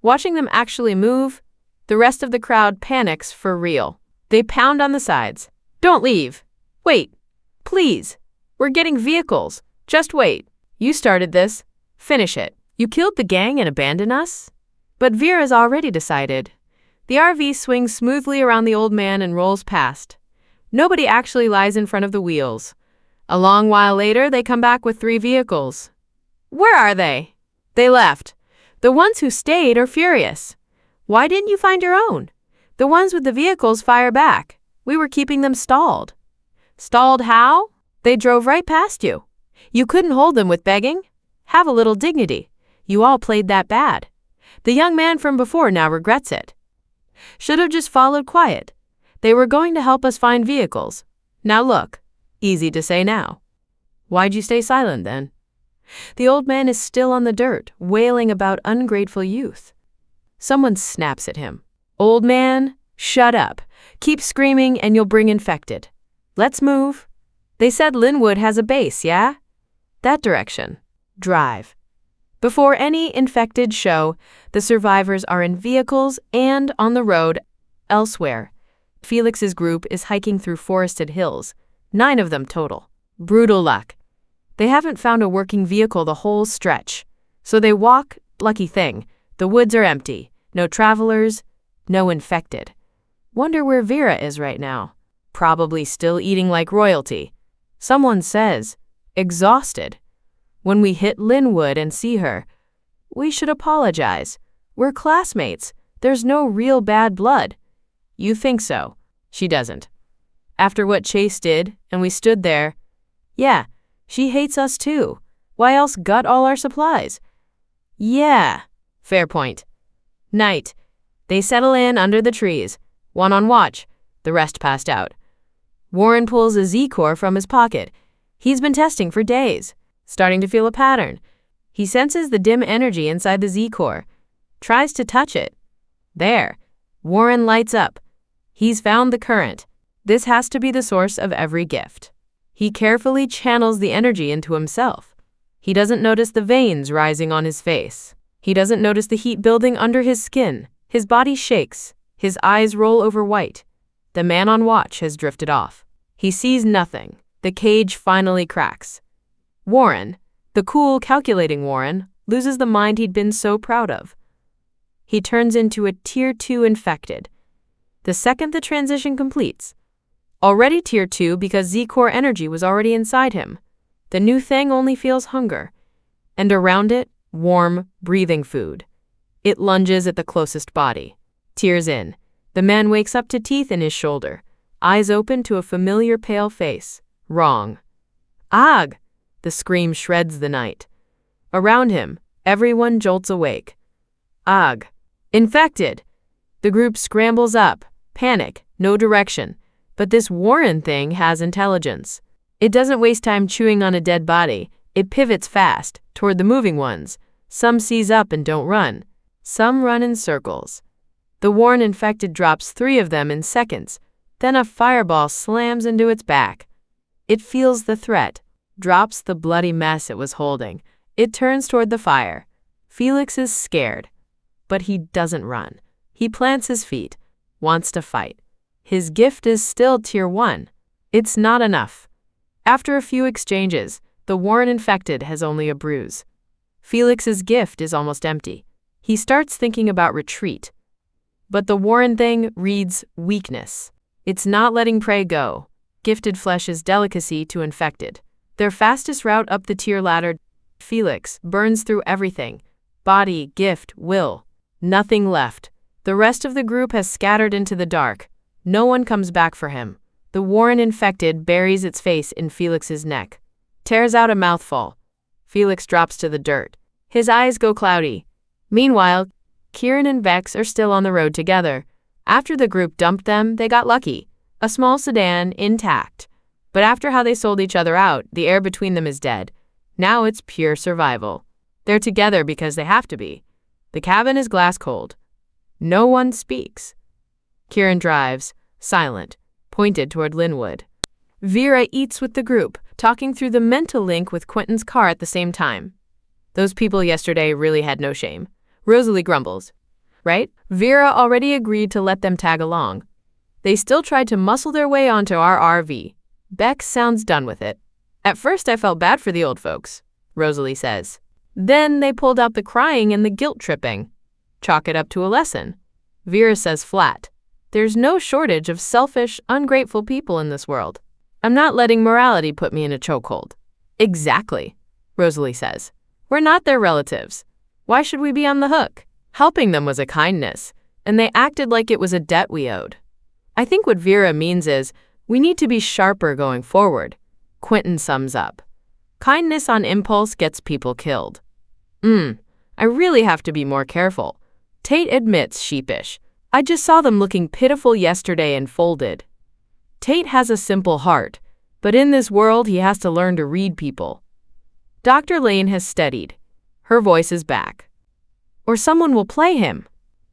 Watching them actually move, the rest of the crowd panics for real. They pound on the sides. Don't leave. Wait. Please. We're getting vehicles. Just wait. You started this. Finish it. You killed the gang and abandoned us? But Vera's already decided. The RV swings smoothly around the old man and rolls past. Nobody actually lies in front of the wheels. A long while later, they come back with 3 vehicles. Where are they? They left. The ones who stayed are furious. Why didn't you find your own? The ones with the vehicles fire back. We were keeping them stalled. Stalled how? They drove right past you. You couldn't hold them with begging? Have a little dignity. You all played that bad. The young man from before now regrets it. Should have just followed quiet. They were going to help us find vehicles. Now look. Easy to say now. Why'd you stay silent then? The old man is still on the dirt, wailing about ungrateful youth. Someone snaps at him. Old man, shut up. Keep screaming and you'll bring infected. Let's move. They said Linwood has a base, yeah? That direction. Drive. Before any infected show, the survivors are in vehicles and on the road elsewhere. Felix's group is hiking through forested hills. 9 of them total. Brutal luck. They haven't found a working vehicle the whole stretch. So they walk, lucky thing. The woods are empty. No travelers, no infected. Wonder where Vera is right now. Probably still eating like royalty. Someone says, exhausted. When we hit Linwood and see her, we should apologize. We're classmates. There's no real bad blood. You think so. She doesn't. After what Chase did, and we stood there, yeah, she hates us too. Why else gut all our supplies? Yeah, fair point. Night. They settle in under the trees. One on watch. The rest passed out. Warren pulls a Z-core from his pocket. He's been testing for days, starting to feel a pattern. He senses the dim energy inside the Z-core. Tries to touch it. There. Warren lights up. He's found the current. This has to be the source of every gift. He carefully channels the energy into himself. He doesn't notice the veins rising on his face. He doesn't notice the heat building under his skin. His body shakes. His eyes roll over white. The man on watch has drifted off. He sees nothing. The cage finally cracks. Warren, the cool, calculating Warren, loses the mind he'd been so proud of. He turns into a Tier-2 infected. The second the transition completes. Already Tier-2 because Z-core energy was already inside him. The new thing only feels hunger. And around it, warm, breathing food. It lunges at the closest body. Tears in. The man wakes up to teeth in his shoulder. Eyes open to a familiar pale face. Wrong. Ag! The scream shreds the night. Around him, everyone jolts awake. Ag! Infected! The group scrambles up. Panic. No direction. But this Warren thing has intelligence. It doesn't waste time chewing on a dead body. It pivots fast, toward the moving ones. Some seize up and don't run. Some run in circles. The Warren infected drops 3 of them in seconds. Then a fireball slams into its back. It feels the threat, drops the bloody mess it was holding. It turns toward the fire. Felix is scared. But he doesn't run. He plants his feet, wants to fight. His gift is still Tier-1. It's not enough. After a few exchanges, the Warren infected has only a bruise. Felix's gift is almost empty. He starts thinking about retreat. But the Warren thing reads weakness. It's not letting prey go. Gifted flesh is delicacy to infected. Their fastest route up the tier ladder, Felix, burns through everything. Body, gift, will. Nothing left. The rest of the group has scattered into the dark. No one comes back for him. The Warren infected buries its face in Felix's neck. Tears out a mouthful. Felix drops to the dirt. His eyes go cloudy. Meanwhile, Kieran and Bex are still on the road together. After the group dumped them, they got lucky. A small sedan, intact. But after how they sold each other out, the air between them is dead. Now it's pure survival. They're together because they have to be. The cabin is glass cold. No one speaks. Kieran drives, silent, pointed toward Linwood. Vera eats with the group, talking through the mental link with Quentin's car at the same time. Those people yesterday really had no shame. Rosalie grumbles. Right? Vera already agreed to let them tag along. They still tried to muscle their way onto our RV. Bex sounds done with it. At first I felt bad for the old folks, Rosalie says. Then they pulled out the crying and the guilt tripping. Chalk it up to a lesson. Vera says flat. There's no shortage of selfish, ungrateful people in this world. I'm not letting morality put me in a chokehold. Exactly, Rosalie says. We're not their relatives. Why should we be on the hook? Helping them was a kindness, and they acted like it was a debt we owed. I think what Vera means is, we need to be sharper going forward. Quentin sums up. Kindness on impulse gets people killed. I really have to be more careful. Tate admits sheepish. I just saw them looking pitiful yesterday and folded. Tate has a simple heart, but in this world he has to learn to read people. Dr. Lane has steadied. Her voice is back. Or someone will play him.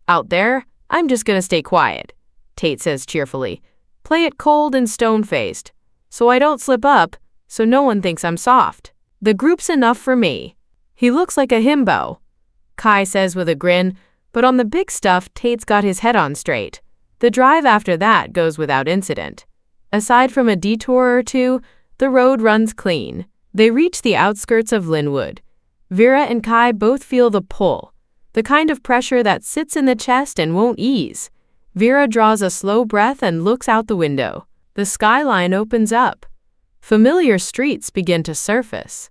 Out there, I'm just gonna stay quiet, Tate says cheerfully. Play it cold and stone-faced, so I don't slip up, so no one thinks I'm soft. The group's enough for me. He looks like a himbo, Kai says with a grin, but on the big stuff, Tate's got his head on straight. The drive after that goes without incident. Aside from a detour or two, the road runs clean. They reach the outskirts of Linwood. Vera and Kai both feel the pull, the kind of pressure that sits in the chest and won't ease. Vera draws a slow breath and looks out the window. The skyline opens up. Familiar streets begin to surface.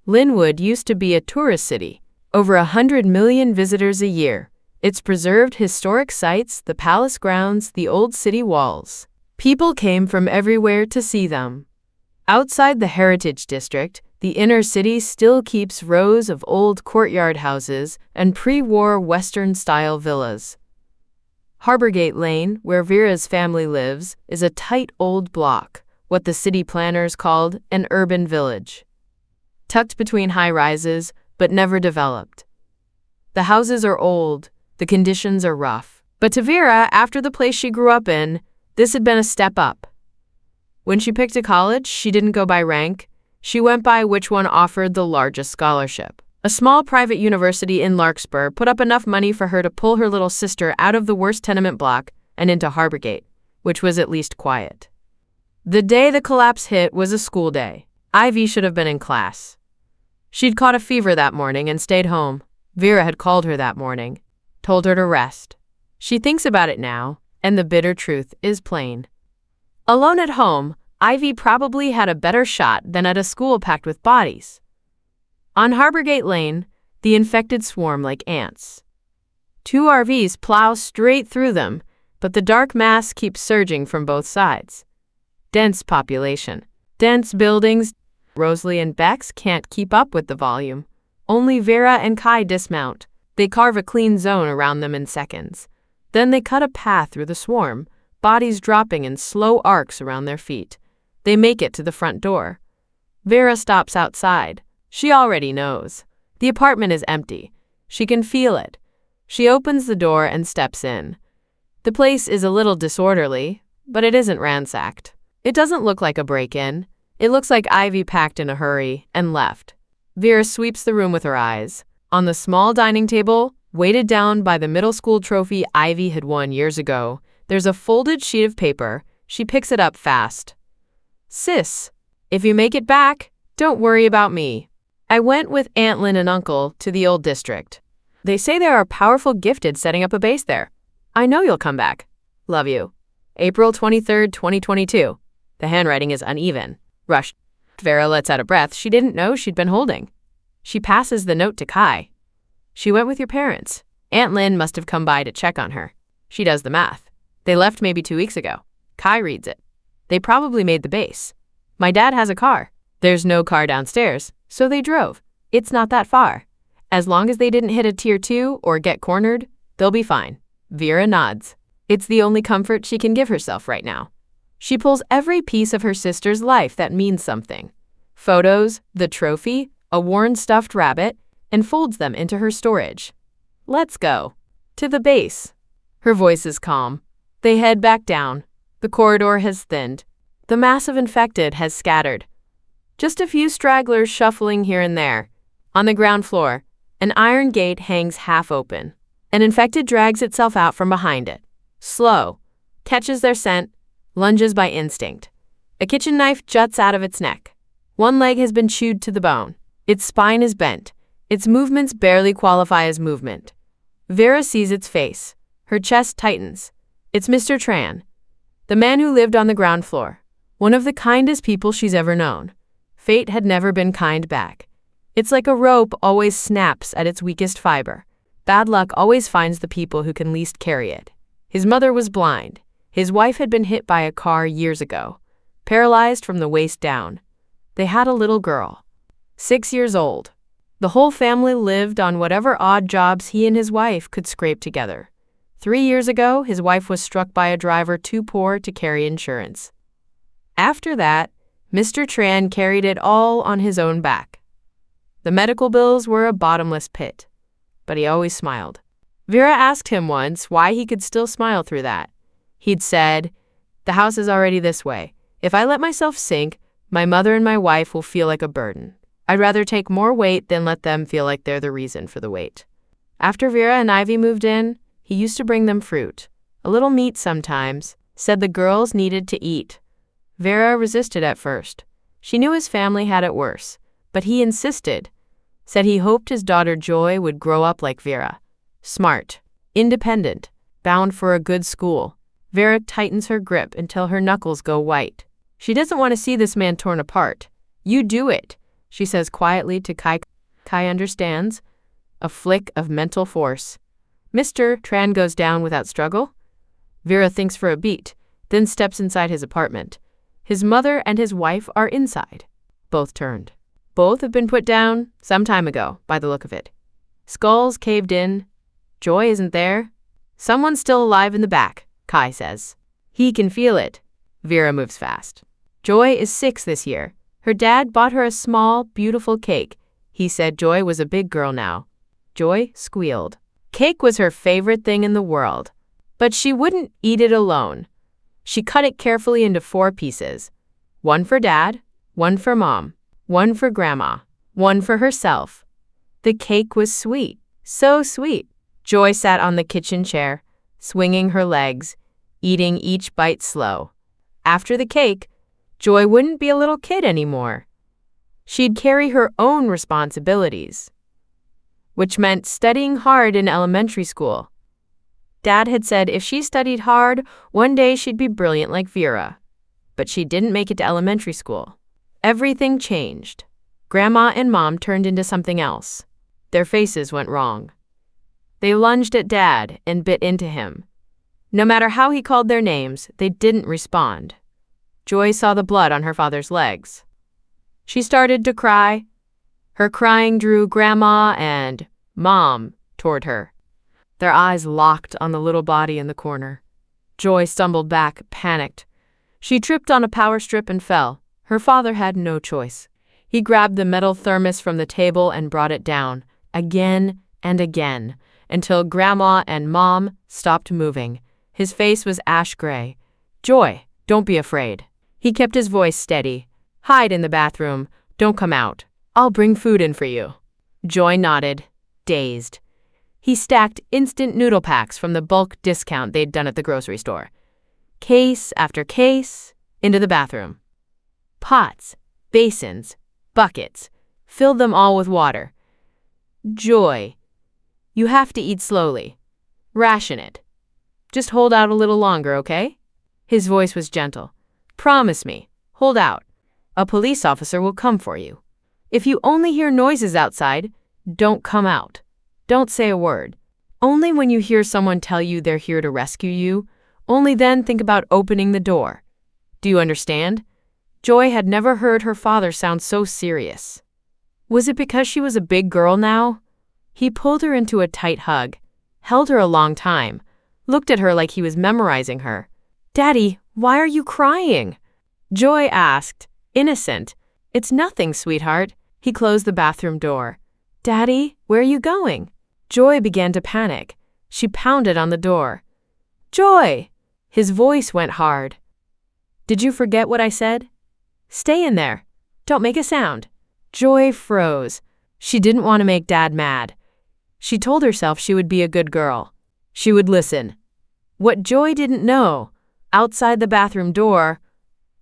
Linwood used to be a tourist city. Over 100 million visitors a year. Its preserved historic sites, the palace grounds, the old city walls. People came from everywhere to see them. Outside the Heritage District, the inner city still keeps rows of old courtyard houses and pre-war Western-style villas. Harborgate Lane, where Vera's family lives, is a tight old block, what the city planners called an urban village. Tucked between high-rises, but never developed. The houses are old, the conditions are rough. But to Vera, after the place she grew up in, this had been a step up. When she picked a college, she didn't go by rank. She went by which one offered the largest scholarship. A small private university in Larkspur put up enough money for her to pull her little sister out of the worst tenement block and into Harborgate, which was at least quiet. The day the collapse hit was a school day. Ivy should have been in class. She'd caught a fever that morning and stayed home. Vera had called her that morning, told her to rest. She thinks about it now, and the bitter truth is plain. Alone at home, Ivy probably had a better shot than at a school packed with bodies. On Harborgate Lane, the infected swarm like ants. 2 RVs plow straight through them, but the dark mass keeps surging from both sides. Dense population. Dense buildings. Rosalie and Bex can't keep up with the volume. Only Vera and Kai dismount. They carve a clean zone around them in seconds. Then they cut a path through the swarm, bodies dropping in slow arcs around their feet. They make it to the front door. Vera stops outside. She already knows. The apartment is empty. She can feel it. She opens the door and steps in. The place is a little disorderly, but it isn't ransacked. It doesn't look like a break-in. It looks like Ivy packed in a hurry and left. Vera sweeps the room with her eyes. On the small dining table, weighted down by the middle school trophy Ivy had won years ago, there's a folded sheet of paper. She picks it up fast. Sis, if you make it back, don't worry about me. I went with Aunt Lynn and Uncle to the old district. They say there are powerful gifted setting up a base there. I know you'll come back. Love you. April 23rd, 2022. The handwriting is uneven. Rushed. Vera lets out a breath she didn't know she'd been holding. She passes the note to Kai. She went with your parents. Aunt Lynn must have come by to check on her. She does the math. They left maybe 2 weeks ago. Kai reads it. They probably made the base. My dad has a car. There's no car downstairs, so they drove. It's not that far. As long as they didn't hit a tier 2 or get cornered, they'll be fine. Vera nods. It's the only comfort she can give herself right now. She pulls every piece of her sister's life that means something. Photos, the trophy, a worn stuffed rabbit, and folds them into her storage. Let's go. To the base. Her voice is calm. They head back down. The corridor has thinned. The mass of infected has scattered. Just a few stragglers shuffling here and there. On the ground floor, an iron gate hangs half open. An infected drags itself out from behind it. Slow. Catches their scent. Lunges by instinct. A kitchen knife juts out of its neck. One leg has been chewed to the bone. Its spine is bent. Its movements barely qualify as movement. Vera sees its face. Her chest tightens. It's Mr. Tran, the man who lived on the ground floor. One of the kindest people she's ever known. Fate had never been kind back. It's like a rope always snaps at its weakest fiber. Bad luck always finds the people who can least carry it. His mother was blind. His wife had been hit by a car years ago, paralyzed from the waist down. They had a little girl, 6 years old. The whole family lived on whatever odd jobs he and his wife could scrape together. 3 years ago, his wife was struck by a driver too poor to carry insurance. After that, Mr. Tran carried it all on his own back. The medical bills were a bottomless pit, but he always smiled. Vera asked him once why he could still smile through that. He'd said, "The house is already this way. If I let myself sink, my mother and my wife will feel like a burden. I'd rather take more weight than let them feel like they're the reason for the weight." After Vera and Ivy moved in, he used to bring them fruit, a little meat sometimes, said the girls needed to eat. Vera resisted at first. She knew his family had it worse, but he insisted, said he hoped his daughter Joy would grow up like Vera. Smart, independent, bound for a good school. Vera tightens her grip until her knuckles go white. She doesn't want to see this man torn apart. "You do it," she says quietly to Kai. Kai understands. A flick of mental force. Mr. Tran goes down without struggle. Vera thinks for a beat, then steps inside his apartment. His mother and his wife are inside. Both turned. Both have been put down some time ago, by the look of it. Skulls caved in. Joy isn't there. Someone's still alive in the back, Kai says. He can feel it. Vera moves fast. Joy is 6 this year. Her dad bought her a small, beautiful cake. He said Joy was a big girl now. Joy squealed. Cake was her favorite thing in the world. But she wouldn't eat it alone. She cut it carefully into 4 pieces. 1 for Dad, 1 for Mom, 1 for Grandma, 1 for herself. The cake was sweet, so sweet. Joy sat on the kitchen chair, swinging her legs, eating each bite slow. After the cake, Joy wouldn't be a little kid anymore. She'd carry her own responsibilities, which meant studying hard in elementary school. Dad had said if she studied hard, one day she'd be brilliant like Vera. But she didn't make it to elementary school. Everything changed. Grandma and Mom turned into something else. Their faces went wrong. They lunged at Dad and bit into him. No matter how he called their names, they didn't respond. Joy saw the blood on her father's legs. She started to cry. Her crying drew Grandma and Mom toward her. Their eyes locked on the little body in the corner. Joy stumbled back, panicked. She tripped on a power strip and fell. Her father had no choice. He grabbed the metal thermos from the table and brought it down, again and again, until Grandma and Mom stopped moving. His face was ash gray. "Joy, don't be afraid." He kept his voice steady. "Hide in the bathroom. Don't come out. I'll bring food in for you." Joy nodded, dazed. He stacked instant noodle packs from the bulk discount they'd done at the grocery store. Case after case, into the bathroom. Pots, basins, buckets, filled them all with water. Joy, you have to eat slowly. Ration it. Just hold out a little longer, okay? His voice was gentle. Promise me, hold out. A police officer will come for you. If you only hear noises outside, don't come out. Don't say a word. Only when you hear someone tell you they're here to rescue you, only then think about opening the door. Do you understand? Joy had never heard her father sound so serious. Was it because she was a big girl now? He pulled her into a tight hug, held her a long time, looked at her like he was memorizing her. Daddy, why are you crying? Joy asked, innocent. It's nothing, sweetheart. He closed the bathroom door. Daddy, where are you going? Joy began to panic. She pounded on the door. Joy! His voice went hard. Did you forget what I said? Stay in there. Don't make a sound. Joy froze. She didn't want to make Dad mad. She told herself she would be a good girl. She would listen. What Joy didn't know, outside the bathroom door,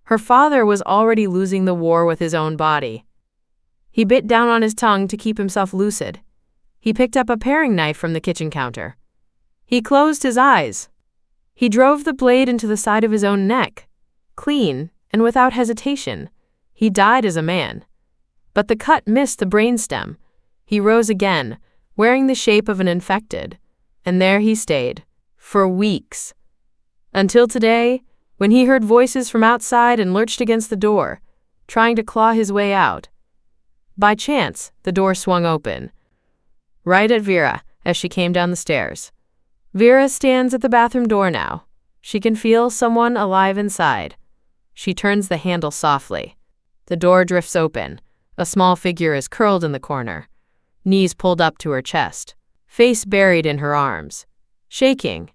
her father was already losing the war with his own body. He bit down on his tongue to keep himself lucid. He picked up a paring knife from the kitchen counter. He closed his eyes. He drove the blade into the side of his own neck, clean and without hesitation. He died as a man. But the cut missed the brainstem. He rose again, wearing the shape of an infected, and there he stayed, for weeks. Until today, when he heard voices from outside and lurched against the door, trying to claw his way out. By chance, the door swung open, right at Vera as she came down the stairs. Vera stands at the bathroom door now. She can feel someone alive inside. She turns the handle softly. The door drifts open. A small figure is curled in the corner, knees pulled up to her chest, face buried in her arms, shaking.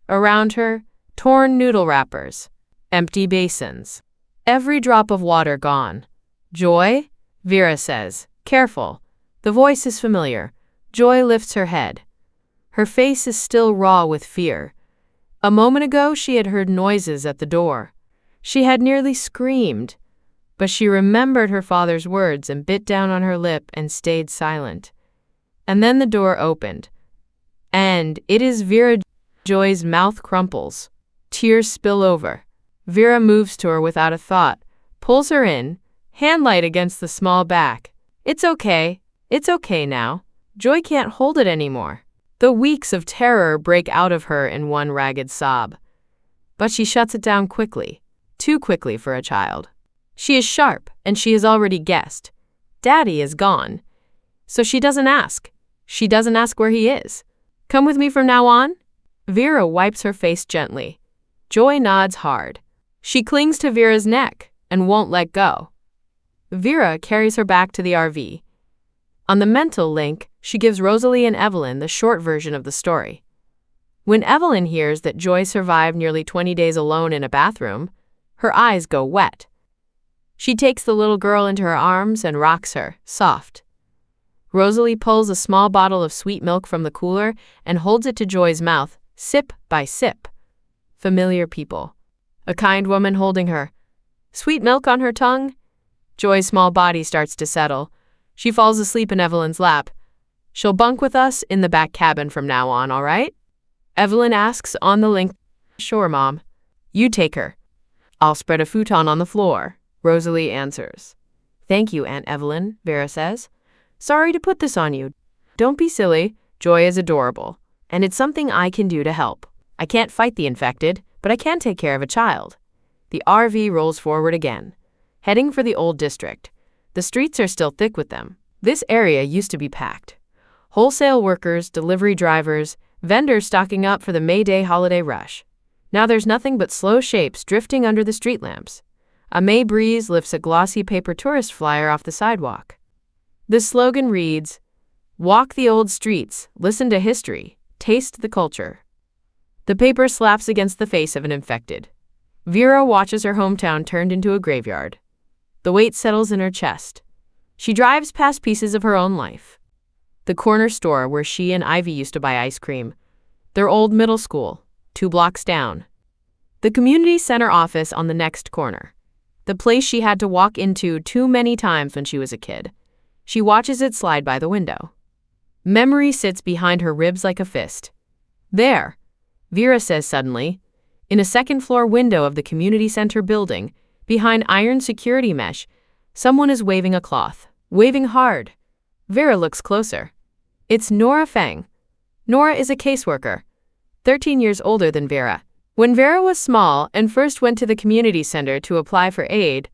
Around her, torn noodle wrappers, empty basins. Every drop of water gone. Joy? Vera says, careful. The voice is familiar. Joy lifts her head. Her face is still raw with fear. A moment ago, she had heard noises at the door. She had nearly screamed, but she remembered her father's words and bit down on her lip and stayed silent. And then the door opened. And it is Vera. Joy's mouth crumples. Tears spill over. Vera moves to her without a thought, pulls her in, hand light against the small back. It's okay. It's okay now. Joy can't hold it anymore. The weeks of terror break out of her in one ragged sob. But she shuts it down quickly, too quickly for a child. She is sharp, and she has already guessed. Daddy is gone. So she doesn't ask. She doesn't ask where he is. Come with me from now on? Vera wipes her face gently. Joy nods hard. She clings to Vera's neck and won't let go. Vera carries her back to the RV. On the mental link, she gives Rosalie and Evelyn the short version of the story. When Evelyn hears that Joy survived nearly 20 days alone in a bathroom, her eyes go wet. She takes the little girl into her arms and rocks her, soft. Rosalie pulls a small bottle of sweet milk from the cooler and holds it to Joy's mouth, sip by sip. Familiar people. A kind woman holding her. Sweet milk on her tongue. Joy's small body starts to settle. She falls asleep in Evelyn's lap. She'll bunk with us in the back cabin from now on, all right? Evelyn asks on the link. Sure, Mom. You take her. I'll spread a futon on the floor, Rosalie answers. Thank you, Aunt Evelyn, Vera says. Sorry to put this on you. Don't be silly. Joy is adorable, and it's something I can do to help. I can't fight the infected, but I can take care of a child. The RV rolls forward again, heading for the old district. The streets are still thick with them. This area used to be packed. Wholesale workers, delivery drivers, vendors stocking up for the May Day holiday rush. Now there's nothing but slow shapes drifting under the street lamps. A May breeze lifts a glossy paper tourist flyer off the sidewalk. The slogan reads, Walk the old streets, listen to history, taste the culture. The paper slaps against the face of an infected. Vera watches her hometown turned into a graveyard. The weight settles in her chest. She drives past pieces of her own life. The corner store where she and Ivy used to buy ice cream. Their old middle school, 2 blocks down. The community center office on the next corner. The place she had to walk into too many times when she was a kid. She watches it slide by the window. Memory sits behind her ribs like a fist. There, Vera says suddenly, in a second-floor window of the community center building, behind iron security mesh, someone is waving a cloth, waving hard. Vera looks closer. It's Nora Feng. Nora is a caseworker, 13 years older than Vera. When Vera was small and first went to the community center to apply for aid,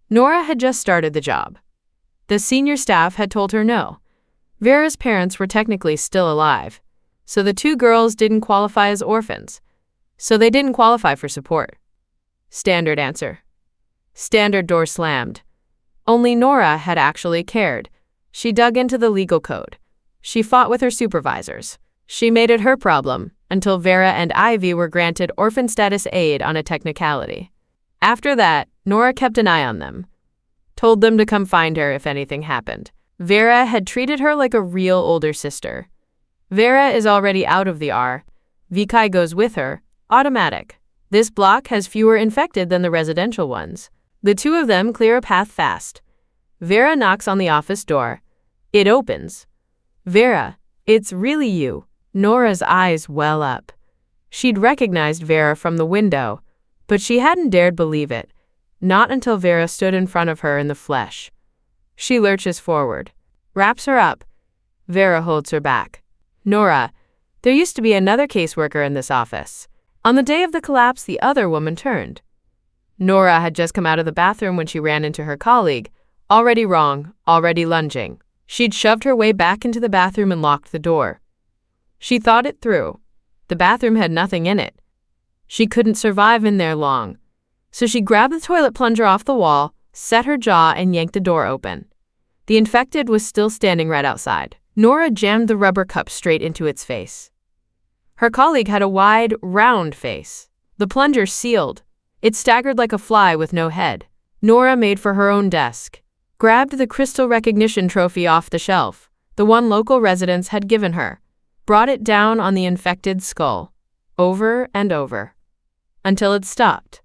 Nora had just started the job. The senior staff had told her no. Vera's parents were technically still alive, so the two girls didn't qualify as orphans, so they didn't qualify for support. Standard answer. Standard door slammed. Only Nora had actually cared. She dug into the legal code. She fought with her supervisors. She made it her problem until Vera and Ivy were granted orphan status aid on a technicality. After that, Nora kept an eye on them, told them to come find her if anything happened. Vera had treated her like a real older sister. Vera is already out of the R. Vikai goes with her, automatic. This block has fewer infected than the residential ones. The two of them clear a path fast. Vera knocks on the office door. It opens. Vera, it's really you. Nora's eyes well up. She'd recognized Vera from the window, but she hadn't dared believe it, not until Vera stood in front of her in the flesh. She lurches forward, wraps her up. Vera holds her back. Nora, there used to be another caseworker in this office. On the day of the collapse, the other woman turned. Nora had just come out of the bathroom when she ran into her colleague, already wrong, already lunging. She'd shoved her way back into the bathroom and locked the door. She thought it through. The bathroom had nothing in it. She couldn't survive in there long. So she grabbed the toilet plunger off the wall, set her jaw, and yanked the door open. The infected was still standing right outside. Nora jammed the rubber cup straight into its face. Her colleague had a wide, round face. The plunger sealed. It staggered like a fly with no head. Nora made for her own desk, grabbed the crystal recognition trophy off the shelf, the one local residents had given her, brought it down on the infected skull, over and over, until it stopped.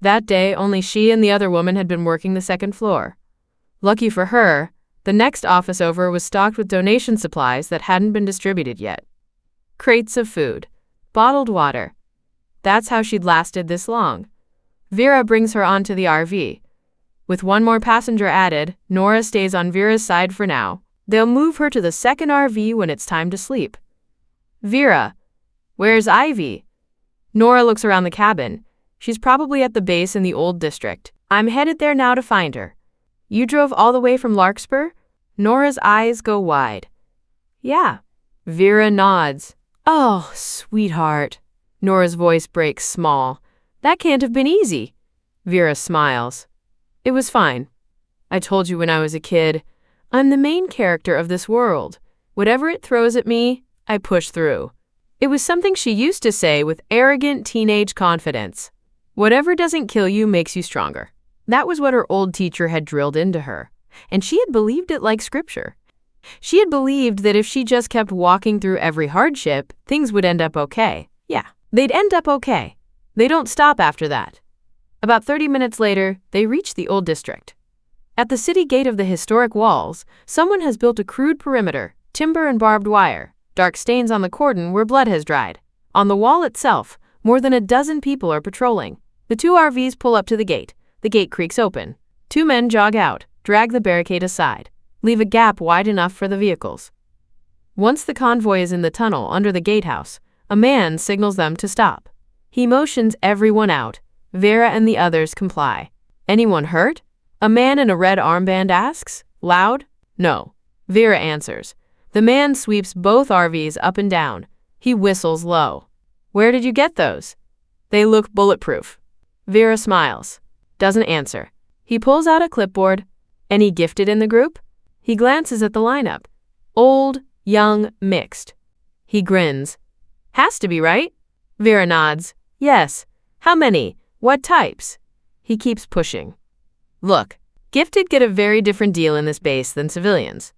That day, only she and the other woman had been working the second floor. Lucky for her, the next office over was stocked with donation supplies that hadn't been distributed yet. Crates of food, bottled water. That's how she'd lasted this long. Vera brings her onto the RV. With one more passenger added, Nora stays on Vera's side for now. They'll move her to the second RV when it's time to sleep. Vera, where's Ivy? Nora looks around the cabin. She's probably at the base in the old district. I'm headed there now to find her. You drove all the way from Larkspur? Nora's eyes go wide. Yeah. Vera nods. Oh, sweetheart. Nora's voice breaks small. That can't have been easy. Vera smiles. It was fine. I told you when I was a kid, I'm the main character of this world. Whatever it throws at me, I push through. It was something she used to say with arrogant teenage confidence. Whatever doesn't kill you makes you stronger. That was what her old teacher had drilled into her, and she had believed it like scripture. She had believed that if she just kept walking through every hardship, things would end up okay. Yeah, they'd end up okay. They don't stop after that. About 30 minutes later, they reach the old district. At the city gate of the historic walls, someone has built a crude perimeter, timber and barbed wire, dark stains on the cordon where blood has dried. On the wall itself, more than a dozen people are patrolling. The two RVs pull up to the gate. The gate creaks open. Two men jog out, drag the barricade aside, leave a gap wide enough for the vehicles. Once the convoy is in the tunnel under the gatehouse, a man signals them to stop. He motions everyone out. Vera and the others comply. Anyone hurt? A man in a red armband asks. Loud? No. Vera answers. The man sweeps both RVs up and down. He whistles low. Where did you get those? They look bulletproof. Vera smiles. Doesn't answer. He pulls out a clipboard. Any gifted in the group? He glances at the lineup. Old, young, mixed. He grins. Has to be, right? Vera nods. Yes. How many? What types? He keeps pushing. Look, gifted get a very different deal in this base than civilians.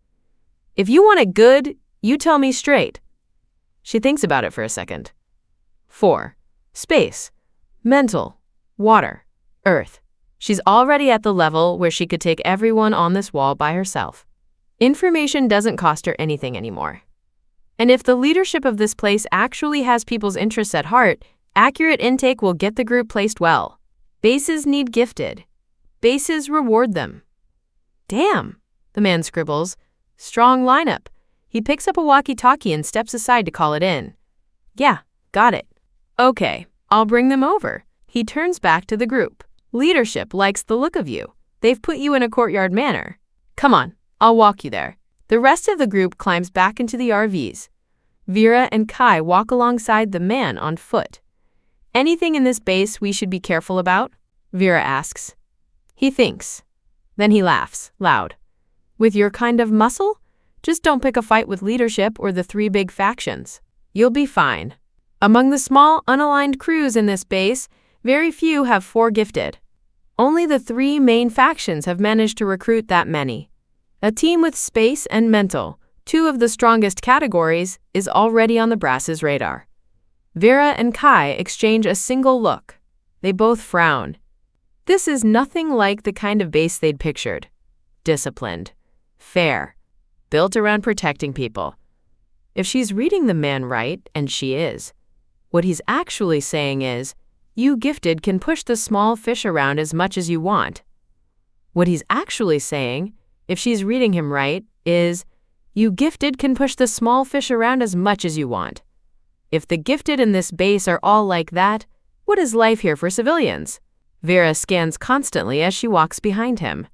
If you want it good, you tell me straight. She thinks about it for a second. 4. Space. Mental. Water. Earth. She's already at the level where she could take everyone on this wall by herself. Information doesn't cost her anything anymore. And if the leadership of this place actually has people's interests at heart, accurate intake will get the group placed well. Bases need gifted. Bases reward them. Damn, the man scribbles. Strong lineup. He picks up a walkie-talkie and steps aside to call it in. Yeah, got it. Okay, I'll bring them over. He turns back to the group. Leadership likes the look of you. They've put you in a courtyard manor. Come on, I'll walk you there. The rest of the group climbs back into the RVs. Vera and Kai walk alongside the man on foot. Anything in this base we should be careful about? Vera asks. He thinks. Then he laughs, loud. With your kind of muscle? Just don't pick a fight with leadership or the 3 big factions. You'll be fine. Among the small, unaligned crews in this base, very few have 4 gifted. Only the 3 main factions have managed to recruit that many. A team with space and mental, 2 of the strongest categories, is already on the brass's radar. Vera and Kai exchange a single look. They both frown. This is nothing like the kind of base they'd pictured. Disciplined. Fair. Built around protecting people. If she's reading the man right, and she is, what he's actually saying is, you gifted can push the small fish around as much as you want. What he's actually saying, if she's reading him right, is, you gifted can push the small fish around as much as you want. If the gifted in this base are all like that, what is life here for civilians? Vera scans constantly as she walks behind him.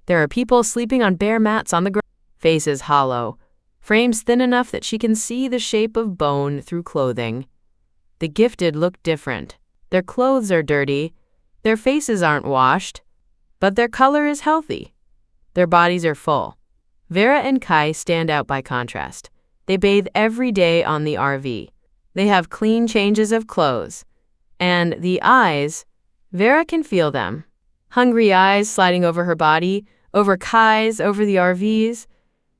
There are people sleeping on bare mats on the ground, faces hollow, frames thin enough that she can see the shape of bone through clothing. The gifted look different. Their clothes are dirty, their faces aren't washed, but their color is healthy. Their bodies are full. Vera and Kai stand out by contrast. They bathe every day on the RV. They have clean changes of clothes. And the eyes, Vera can feel them. Hungry eyes sliding over her body, over Kai's, over the RVs.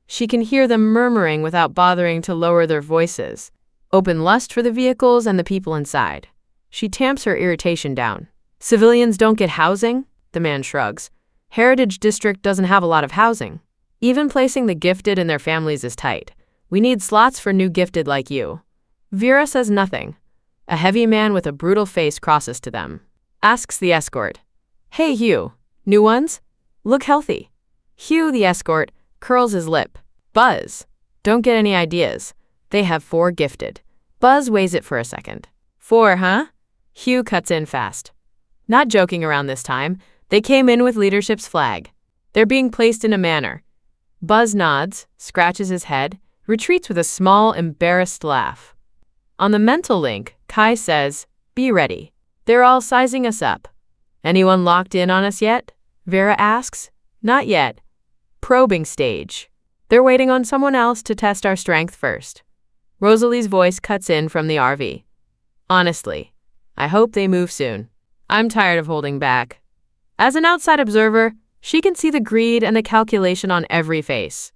She can hear them murmuring without bothering to lower their voices. Open lust for the vehicles and the people inside. She tamps her irritation down. Civilians don't get housing? The man shrugs. Heritage District doesn't have a lot of housing. Even placing the gifted and their families is tight. We need slots for new gifted like you. Vera says nothing. A heavy man with a brutal face crosses to them. Asks the escort. Hey, Hugh. New ones? Look healthy. Hugh, the escort, curls his lip. Buzz. Don't get any ideas. They have 4 gifted. Buzz weighs it for a second. 4, huh? Hugh cuts in fast. Not joking around this time. They came in with leadership's flag. They're being placed in a manner. Buzz nods, scratches his head, retreats with a small, embarrassed laugh. On the mental link, Kai says, be ready. They're all sizing us up. Anyone locked in on us yet? Vera asks. Not yet. Probing stage. They're waiting on someone else to test our strength first. Rosalie's voice cuts in from the RV. Honestly, I hope they move soon. I'm tired of holding back. As an outside observer, she can see the greed and the calculation on every face.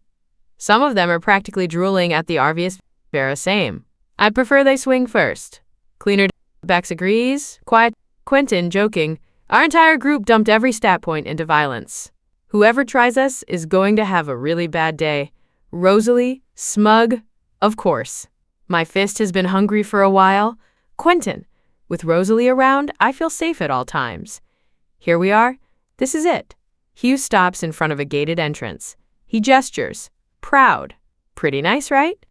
Some of them are practically drooling at the RV's. Vera same. I'd prefer they swing first. Cleaner Bex agrees. Quiet. Quentin joking. Our entire group dumped every stat point into violence. Whoever tries us is going to have a really bad day. Rosalie, smug, of course. My fist has been hungry for a while. Quentin, with Rosalie around, I feel safe at all times. Here we are. This is it. Hugh stops in front of a gated entrance. He gestures. Proud. Pretty nice, right?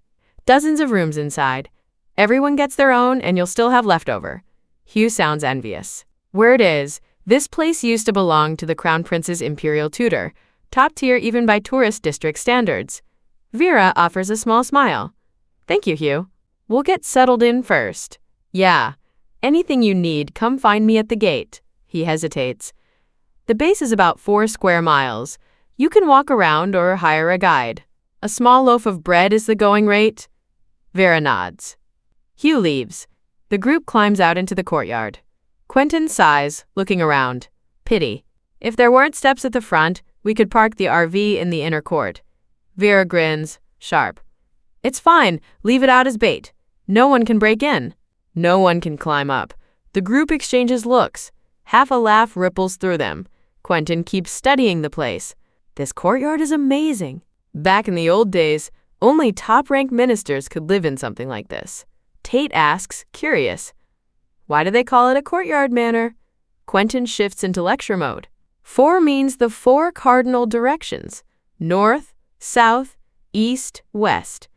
Dozens of rooms inside. Everyone gets their own and you'll still have leftover. Hugh sounds envious. Where it is, this place used to belong to the Crown Prince's imperial tutor, top tier even by tourist district standards. Vera offers a small smile. Thank you, Hugh. We'll get settled in first. Yeah. Anything you need, come find me at the gate. He hesitates. The base is about 4 square miles. You can walk around or hire a guide. A small loaf of bread is the going rate. Vera nods. Hugh leaves. The group climbs out into the courtyard. Quentin sighs, looking around. Pity. If there weren't steps at the front, we could park the RV in the inner court. Vera grins, sharp. It's fine. Leave it out as bait. No one can break in. No one can climb up. The group exchanges looks. Half a laugh ripples through them. Quentin keeps studying the place. This courtyard is amazing. Back in the old days, only top-ranked ministers could live in something like this. Tate asks, curious, why do they call it a courtyard manor? Quentin shifts into lecture mode. 4 means the 4 cardinal directions: north, south, east, west.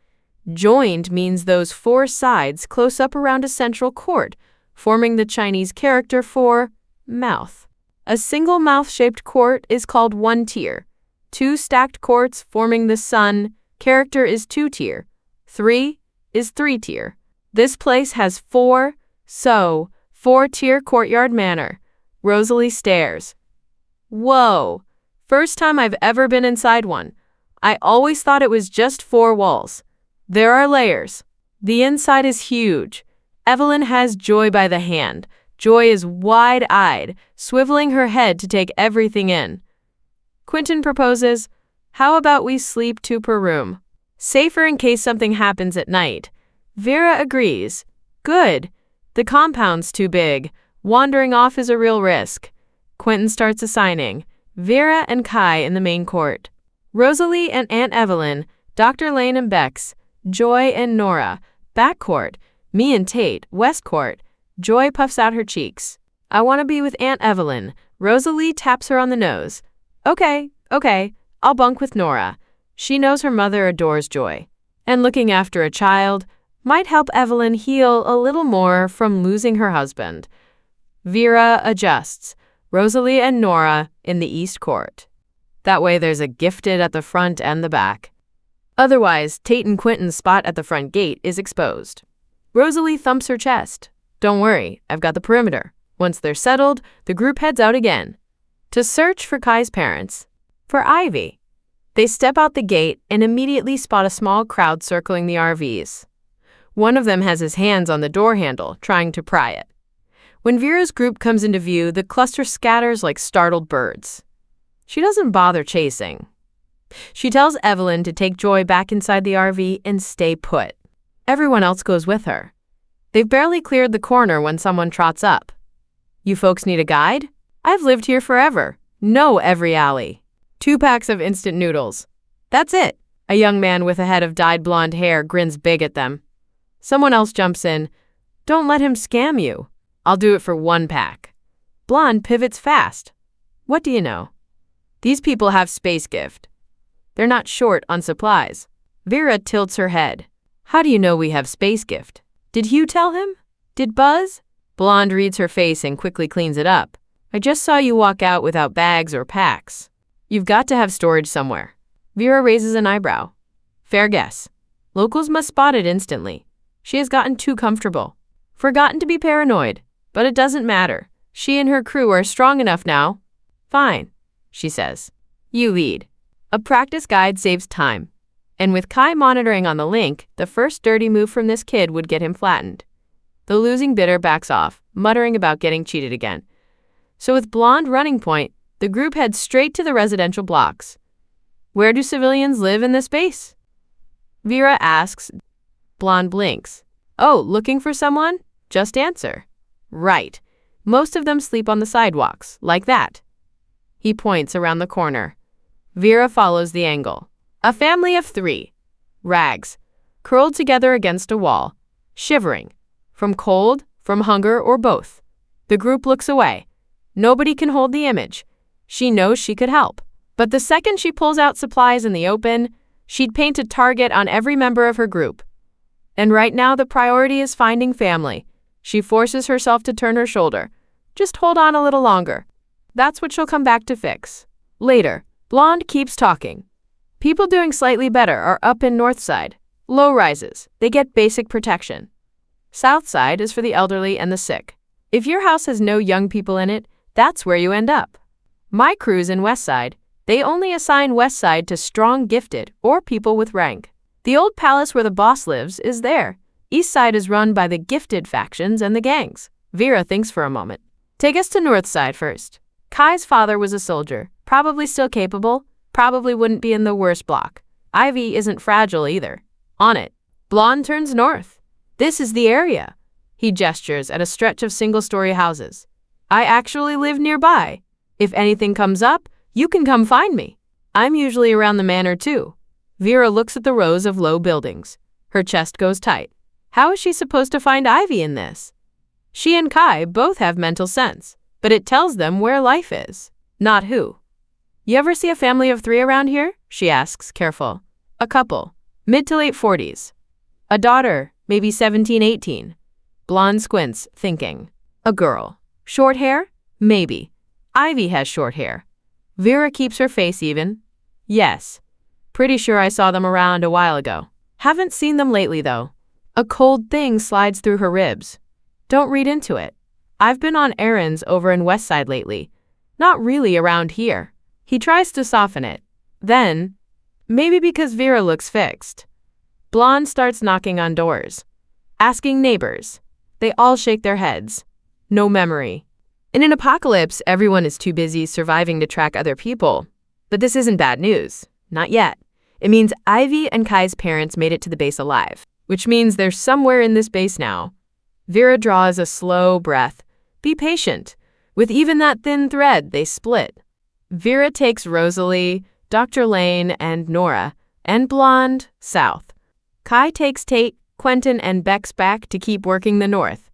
Joined means those 4 sides close up around a central court, forming the Chinese character for mouth. A single mouth-shaped court is called 1 tier. 2 stacked courts forming the sun character is 2 tier. 3 is 3 tier. This place has 4, so 4-tier courtyard manor. Rosalie stares. Whoa, first time I've ever been inside one. I always thought it was just 4 walls. There are layers. The inside is huge. Evelyn has Joy by the hand. Joy is wide-eyed, swiveling her head to take everything in. Quentin proposes, how about we sleep 2 per room? Safer in case something happens at night. Vera agrees. Good. The compound's too big. Wandering off is a real risk. Quentin starts assigning Vera and Kai in the main court, Rosalie and Aunt Evelyn, Dr. Lane and Bex, Joy and Nora, back court, me and Tate, west court. Joy puffs out her cheeks. I want to be with Aunt Evelyn. Rosalie taps her on the nose. Okay, I'll bunk with Nora. She knows her mother adores Joy. And looking after a child might help Evelyn heal a little more from losing her husband. Vera adjusts. Rosalie and Nora in the East Court. That way there's a gifted at the front and the back. Otherwise, Tate and Quentin's spot at the front gate is exposed. Rosalie thumps her chest. Don't worry, I've got the perimeter. Once they're settled, the group heads out again to search for Kai's parents. For Ivy. They step out the gate and immediately spot a small crowd circling the RVs. One of them has his hands on the door handle, trying to pry it. When Vera's group comes into view, the cluster scatters like startled birds. She doesn't bother chasing. She tells Evelyn to take Joy back inside the RV and stay put. Everyone else goes with her. They've barely cleared the corner when someone trots up. You folks need a guide? I've lived here forever. Know every alley. 2 packs of instant noodles. That's it. A young man with a head of dyed blonde hair grins big at them. Someone else jumps in. Don't let him scam you. I'll do it for 1 pack. Blonde pivots fast. What do you know? These people have space gift. They're not short on supplies. Vera tilts her head. How do you know we have space gift? Did Hugh tell him? Did Buzz? Blonde reads her face and quickly cleans it up. I just saw you walk out without bags or packs. You've got to have storage somewhere. Vera raises an eyebrow. Fair guess. Locals must spot it instantly. She has gotten too comfortable. Forgotten to be paranoid. But it doesn't matter. She and her crew are strong enough now. Fine, she says. You lead. A practice guide saves time. And with Kai monitoring on the link, the first dirty move from this kid would get him flattened. The losing bidder backs off, muttering about getting cheated again. So with Blonde running point, the group heads straight to the residential blocks. Where do civilians live in this base? Vera asks. Blonde blinks. Oh, looking for someone? Just answer. Right. Most of them sleep on the sidewalks, like that. He points around the corner. Vera follows the angle. A family of 3. Rags. Curled together against a wall. Shivering. From cold, from hunger, or both. The group looks away. Nobody can hold the image. She knows she could help. But the second she pulls out supplies in the open, she'd paint a target on every member of her group. And right now the priority is finding family. She forces herself to turn her shoulder. Just hold on a little longer. That's what she'll come back to fix. Later, Blonde keeps talking. People doing slightly better are up in North Side. Low rises. They get basic protection. South Side is for the elderly and the sick. If your house has no young people in it, that's where you end up. My crew's in West Side. They only assign West Side to strong gifted or people with rank. The old palace where the boss lives is there. East Side is run by the gifted factions and the gangs. Vera thinks for a moment. Take us to North Side first. Kai's father was a soldier, probably still capable, probably wouldn't be in the worst block. Ivy isn't fragile either. On it. Blonde turns north. This is the area. He gestures at a stretch of single-story houses. I actually live nearby. If anything comes up, you can come find me. I'm usually around the manor too. Vera looks at the rows of low buildings. Her chest goes tight. How is she supposed to find Ivy in this? She and Kai both have mental sense, but it tells them where life is, not who. You ever see a family of 3 around here? She asks, careful. A couple, mid to late 40s. A daughter, maybe 17, 18. Blonde squints, thinking. A girl. Short hair? Maybe. Ivy has short hair. Vera keeps her face even. Yes. Pretty sure I saw them around a while ago. Haven't seen them lately, though. A cold thing slides through her ribs. Don't read into it. I've been on errands over in Westside lately. Not really around here. He tries to soften it. Then, maybe because Vera looks fixed. Blonde starts knocking on doors. Asking neighbors. They all shake their heads. No memory. In an apocalypse, everyone is too busy surviving to track other people. But this isn't bad news. Not yet. It means Ivy and Kai's parents made it to the base alive, which means they're somewhere in this base now. Vera draws a slow breath. Be patient. With even that thin thread, they split. Vera takes Rosalie, Dr. Lane, and Nora, and Blonde, south. Kai takes Tate, Quentin, and Bex back to keep working the north.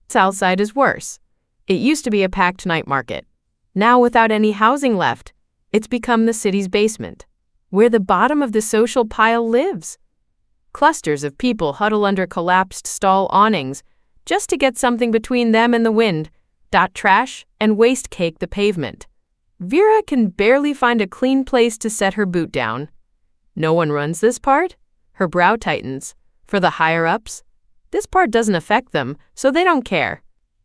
South side is worse. It used to be a packed night market. Now, without any housing left, it's become the city's basement, where the bottom of the social pile lives. Clusters of people huddle under collapsed stall awnings just to get something between them and the wind, dot trash, and waste cake the pavement. Vera can barely find a clean place to set her boot down. No one runs this part? Her brow tightens. For the higher-ups? This part doesn't affect them, so they don't care.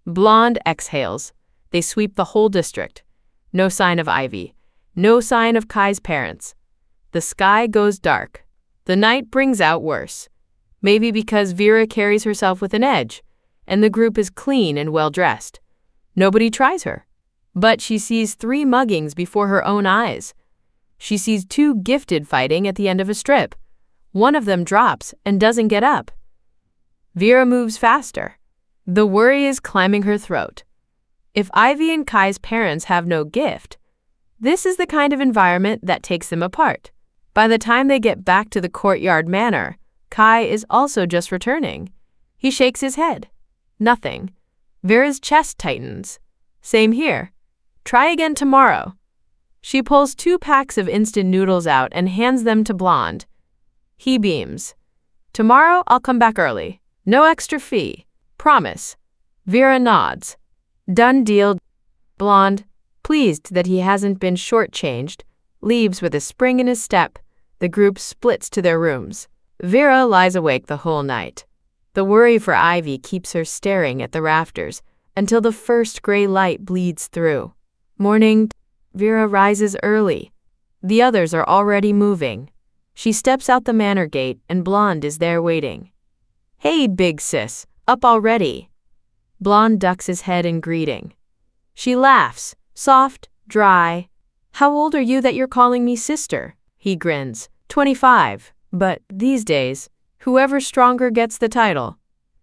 Blonde exhales. They sweep the whole district. No sign of Ivy. No sign of Kai's parents. The sky goes dark. The night brings out worse. Maybe because Vera carries herself with an edge, and the group is clean and well-dressed. Nobody tries her. But she sees 3 muggings before her own eyes. She sees 2 gifted fighting at the end of a strip. One of them drops and doesn't get up. Vera moves faster. The worry is climbing her throat. If Ivy and Kai's parents have no gift, this is the kind of environment that takes them apart. By the time they get back to the courtyard manor, Kai is also just returning. He shakes his head. Nothing. Vera's chest tightens. Same here. Try again tomorrow. She pulls 2 packs of instant noodles out and hands them to Blonde. He beams. Tomorrow I'll come back early. No extra fee. Promise. Vera nods. Done deal. Blonde, pleased that he hasn't been shortchanged, leaves with a spring in his step. The group splits to their rooms. Vera lies awake the whole night. The worry for Ivy keeps her staring at the rafters until the first gray light bleeds through. Morning, Vera rises early. The others are already moving. She steps out the manor gate and Blonde is there waiting. Hey, big sis, up already? Blonde ducks his head in greeting. She laughs, soft, dry. How old are you that you're calling me sister? He grins. 25. But these days, whoever's stronger gets the title.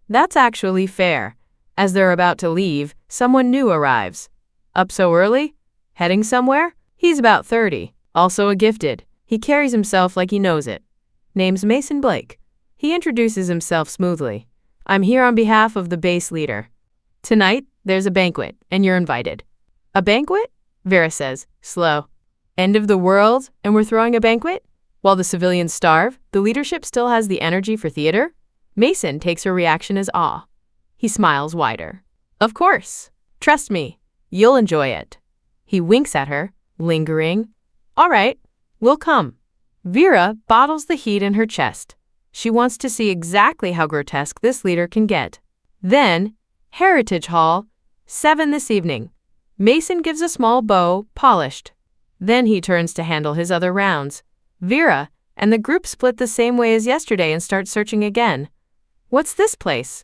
That's actually fair. As they're about to leave, someone new arrives. Up so early? Heading somewhere? He's about 30, also a gifted. He carries himself like he knows it. Name's Mason Blake. He introduces himself smoothly. I'm here on behalf of the base leader. Tonight, there's a banquet, and you're invited. A banquet? Vera says, slow. End of the world, and we're throwing a banquet? While the civilians starve, the leadership still has the energy for theater? Mason takes her reaction as awe. He smiles wider. Of course. Trust me. You'll enjoy it. He winks at her, lingering. All right, we'll come. Vera bottles the heat in her chest. She wants to see exactly how grotesque this leader can get. Then, Heritage Hall, 7 this evening. Mason gives a small bow, polished. Then he turns to handle his other rounds. Vera and the group split the same way as yesterday and start searching again. What's this place?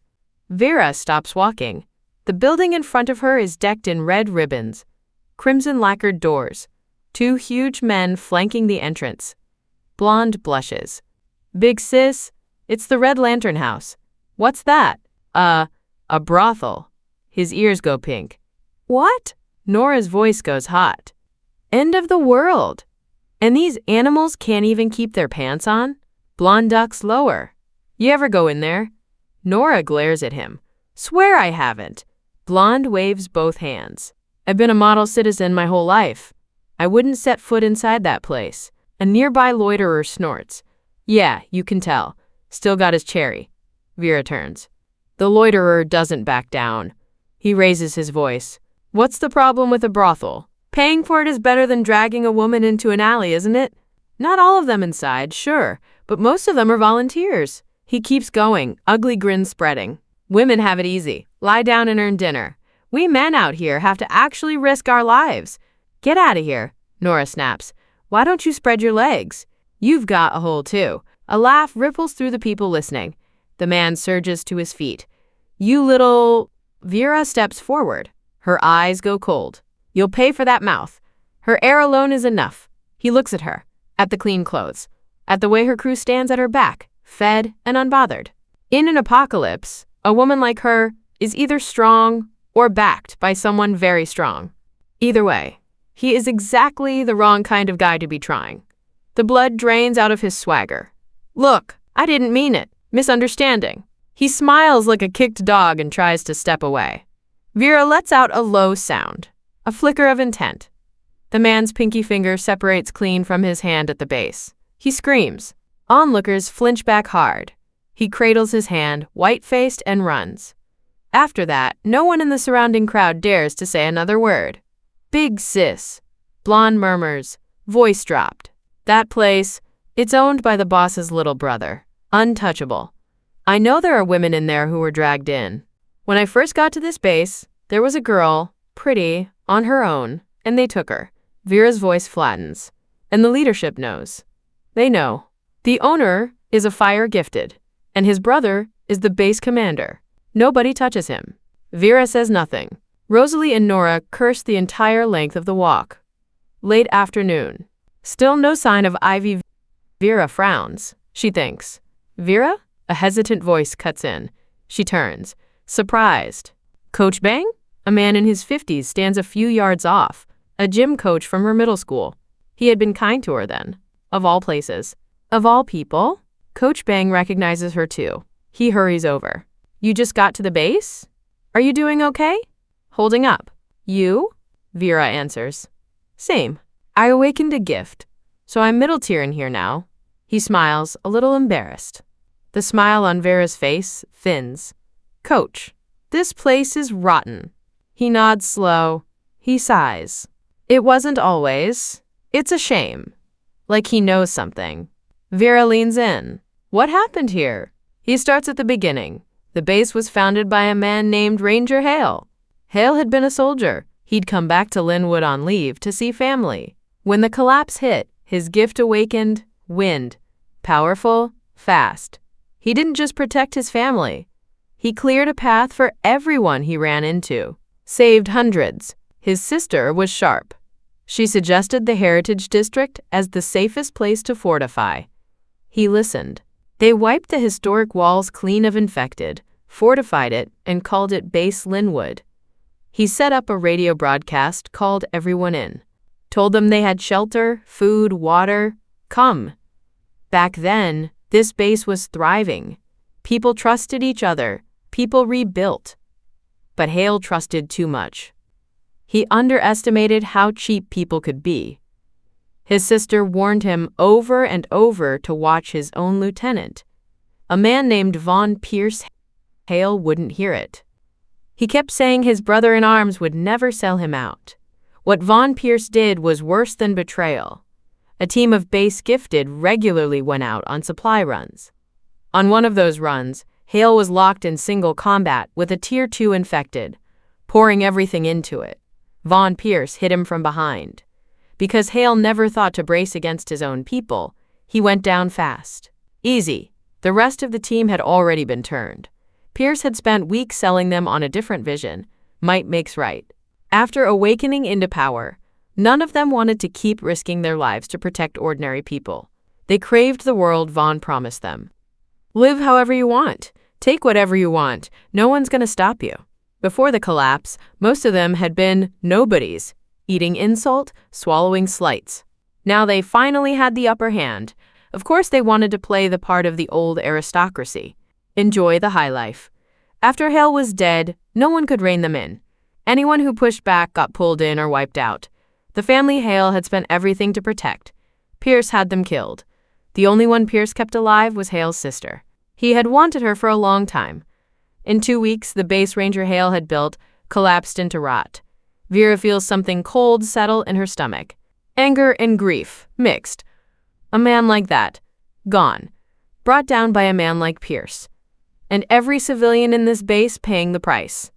Vera stops walking. The building in front of her is decked in red ribbons, crimson lacquered doors, 2 huge men flanking the entrance. Blonde blushes. Big sis, it's the Red Lantern House. What's that? A brothel. His ears go pink. What? Nora's voice goes hot. End of the world. And these animals can't even keep their pants on? Blonde ducks lower. You ever go in there? Nora glares at him. Swear I haven't. Blonde waves both hands. I've been a model citizen my whole life. I wouldn't set foot inside that place. A nearby loiterer snorts. Yeah, you can tell. Still got his cherry. Vera turns. The loiterer doesn't back down. He raises his voice. What's the problem with a brothel? Paying for it is better than dragging a woman into an alley, isn't it? Not all of them inside, sure, but most of them are volunteers. He keeps going, ugly grin spreading. Women have it easy. Lie down and earn dinner. We men out here have to actually risk our lives. Get out of here, Nora snaps. Why don't you spread your legs? You've got a hole too. A laugh ripples through the people listening. The man surges to his feet. You little... Vera steps forward. Her eyes go cold. You'll pay for that mouth. Her air alone is enough. He looks at her, at the clean clothes, at the way her crew stands at her back, fed and unbothered. In an apocalypse, a woman like her is either strong or backed by someone very strong. Either way, he is exactly the wrong kind of guy to be trying. The blood drains out of his swagger. Look, I didn't mean it. Misunderstanding. He smiles like a kicked dog and tries to step away. Vera lets out a low sound, a flicker of intent. The man's pinky finger separates clean from his hand at the base. He screams. Onlookers flinch back hard. He cradles his hand, white-faced, and runs. After that, no one in the surrounding crowd dares to say another word. Big sis. Blonde murmurs, voice dropped. That place, it's owned by the boss's little brother. Untouchable. I know there are women in there who were dragged in. When I first got to this base, there was a girl, pretty, on her own, and they took her. Vera's voice flattens. And the leadership knows. They know. The owner is a fire gifted, and his brother is the base commander. Nobody touches him. Vera says nothing. Rosalie and Nora curse the entire length of the walk. Late afternoon. Still no sign of Ivy. Vera frowns. She thinks. Vera? A hesitant voice cuts in. She turns. Surprised. Coach Bang? A man in his 50s stands a few yards off. A gym coach from her middle school. He had been kind to her then. Of all places. Of all people? Coach Bang recognizes her too. He hurries over. You just got to the base? Are you doing okay? Holding up. You? Vera answers. Same. I awakened a gift. So I'm middle tier in here now. He smiles, a little embarrassed. The smile on Vera's face thins. Coach, this place is rotten. He nods slow. He sighs. It wasn't always. It's a shame. Like he knows something. Vera leans in. What happened here? He starts at the beginning. The base was founded by a man named Ranger Hale. Hale had been a soldier. He'd come back to Linwood on leave to see family. When the collapse hit, his gift awakened, wind. Powerful, fast. He didn't just protect his family. He cleared a path for everyone he ran into. Saved hundreds. His sister was sharp. She suggested the Heritage District as the safest place to fortify. He listened. They wiped the historic walls clean of infected, fortified it, and called it Base Linwood. He set up a radio broadcast, called everyone in. Told them they had shelter, food, water. Come. Back then, this base was thriving. People trusted each other. People rebuilt. But Hale trusted too much. He underestimated how cheap people could be. His sister warned him over and over to watch his own lieutenant. A man named Von Pierce. Hale wouldn't hear it. He kept saying his brother-in-arms would never sell him out. What Von Pierce did was worse than betrayal. A team of base gifted regularly went out on supply runs. On one of those runs, Hale was locked in single combat with a Tier-2 infected, pouring everything into it. Von Pierce hit him from behind. Because Hale never thought to brace against his own people, he went down fast. Easy. The rest of the team had already been turned. Pierce had spent weeks selling them on a different vision. Might makes right. After awakening into power, none of them wanted to keep risking their lives to protect ordinary people. They craved the world Von promised them. Live however you want. Take whatever you want. No one's going to stop you. Before the collapse, most of them had been nobodies, eating insult, swallowing slights. Now they finally had the upper hand. Of course they wanted to play the part of the old aristocracy. Enjoy the high life. After Hale was dead, no one could rein them in. Anyone who pushed back got pulled in or wiped out. The family Hale had spent everything to protect. Pierce had them killed. The only one Pierce kept alive was Hale's sister. He had wanted her for a long time. In 2 weeks, the base Ranger Hale had built collapsed into rot. Vera feels something cold settle in her stomach. Anger and grief, mixed. A man like that, gone. Brought down by a man like Pierce. And every civilian in this base paying the price.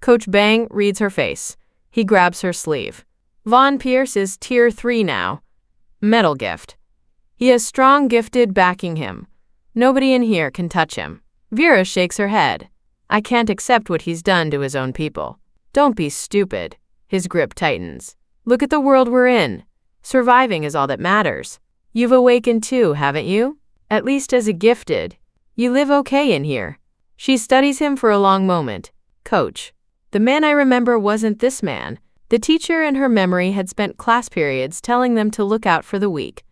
Coach Bang reads her face. He grabs her sleeve. Von Pierce is Tier 3 now. Medal gift. He has strong gifted backing him. Nobody in here can touch him. Vera shakes her head. I can't accept what he's done to his own people. Don't be stupid. His grip tightens. Look at the world we're in. Surviving is all that matters. You've awakened too, haven't you? At least as a gifted. You live okay in here. She studies him for a long moment. Coach. The man I remember wasn't this man. The teacher in her memory had spent class periods telling them to look out for the weak,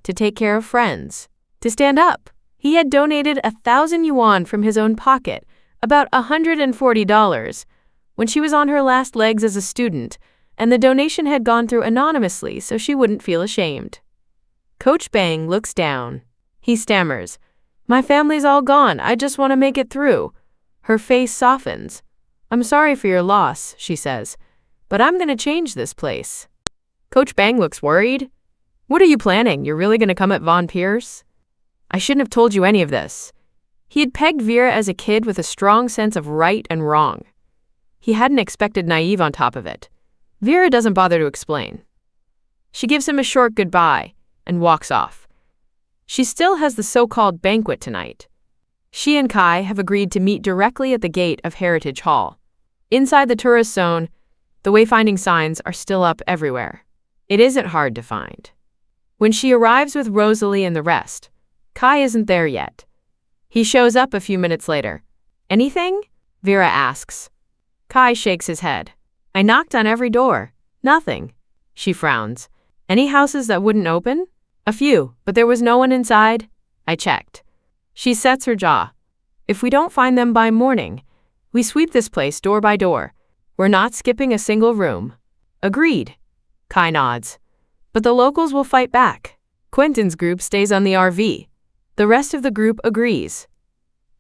to take care of friends, to stand up. He had donated 1,000 yuan from his own pocket, about $140, when she was on her last legs as a student, and the donation had gone through anonymously so she wouldn't feel ashamed. Coach Bang looks down. He stammers, My family's all gone, I just want to make it through. Her face softens. I'm sorry for your loss, she says, but I'm going to change this place. Coach Bang looks worried. What are you planning? You're really going to come at Von Pierce? I shouldn't have told you any of this. He had pegged Vera as a kid with a strong sense of right and wrong. He hadn't expected naive on top of it. Vera doesn't bother to explain. She gives him a short goodbye and walks off. She still has the so-called banquet tonight. She and Kai have agreed to meet directly at the gate of Heritage Hall. Inside the tourist zone, the wayfinding signs are still up everywhere. It isn't hard to find. When she arrives with Rosalie and the rest, Kai isn't there yet. He shows up a few minutes later. Anything? Vera asks. Kai shakes his head. I knocked on every door. Nothing. She frowns. Any houses that wouldn't open? A few, but there was no one inside. I checked. She sets her jaw. If we don't find them by morning, we sweep this place door by door. We're not skipping a single room. Agreed. Kai nods. But the locals will fight back. Quentin's group stays on the RV. The rest of the group agrees.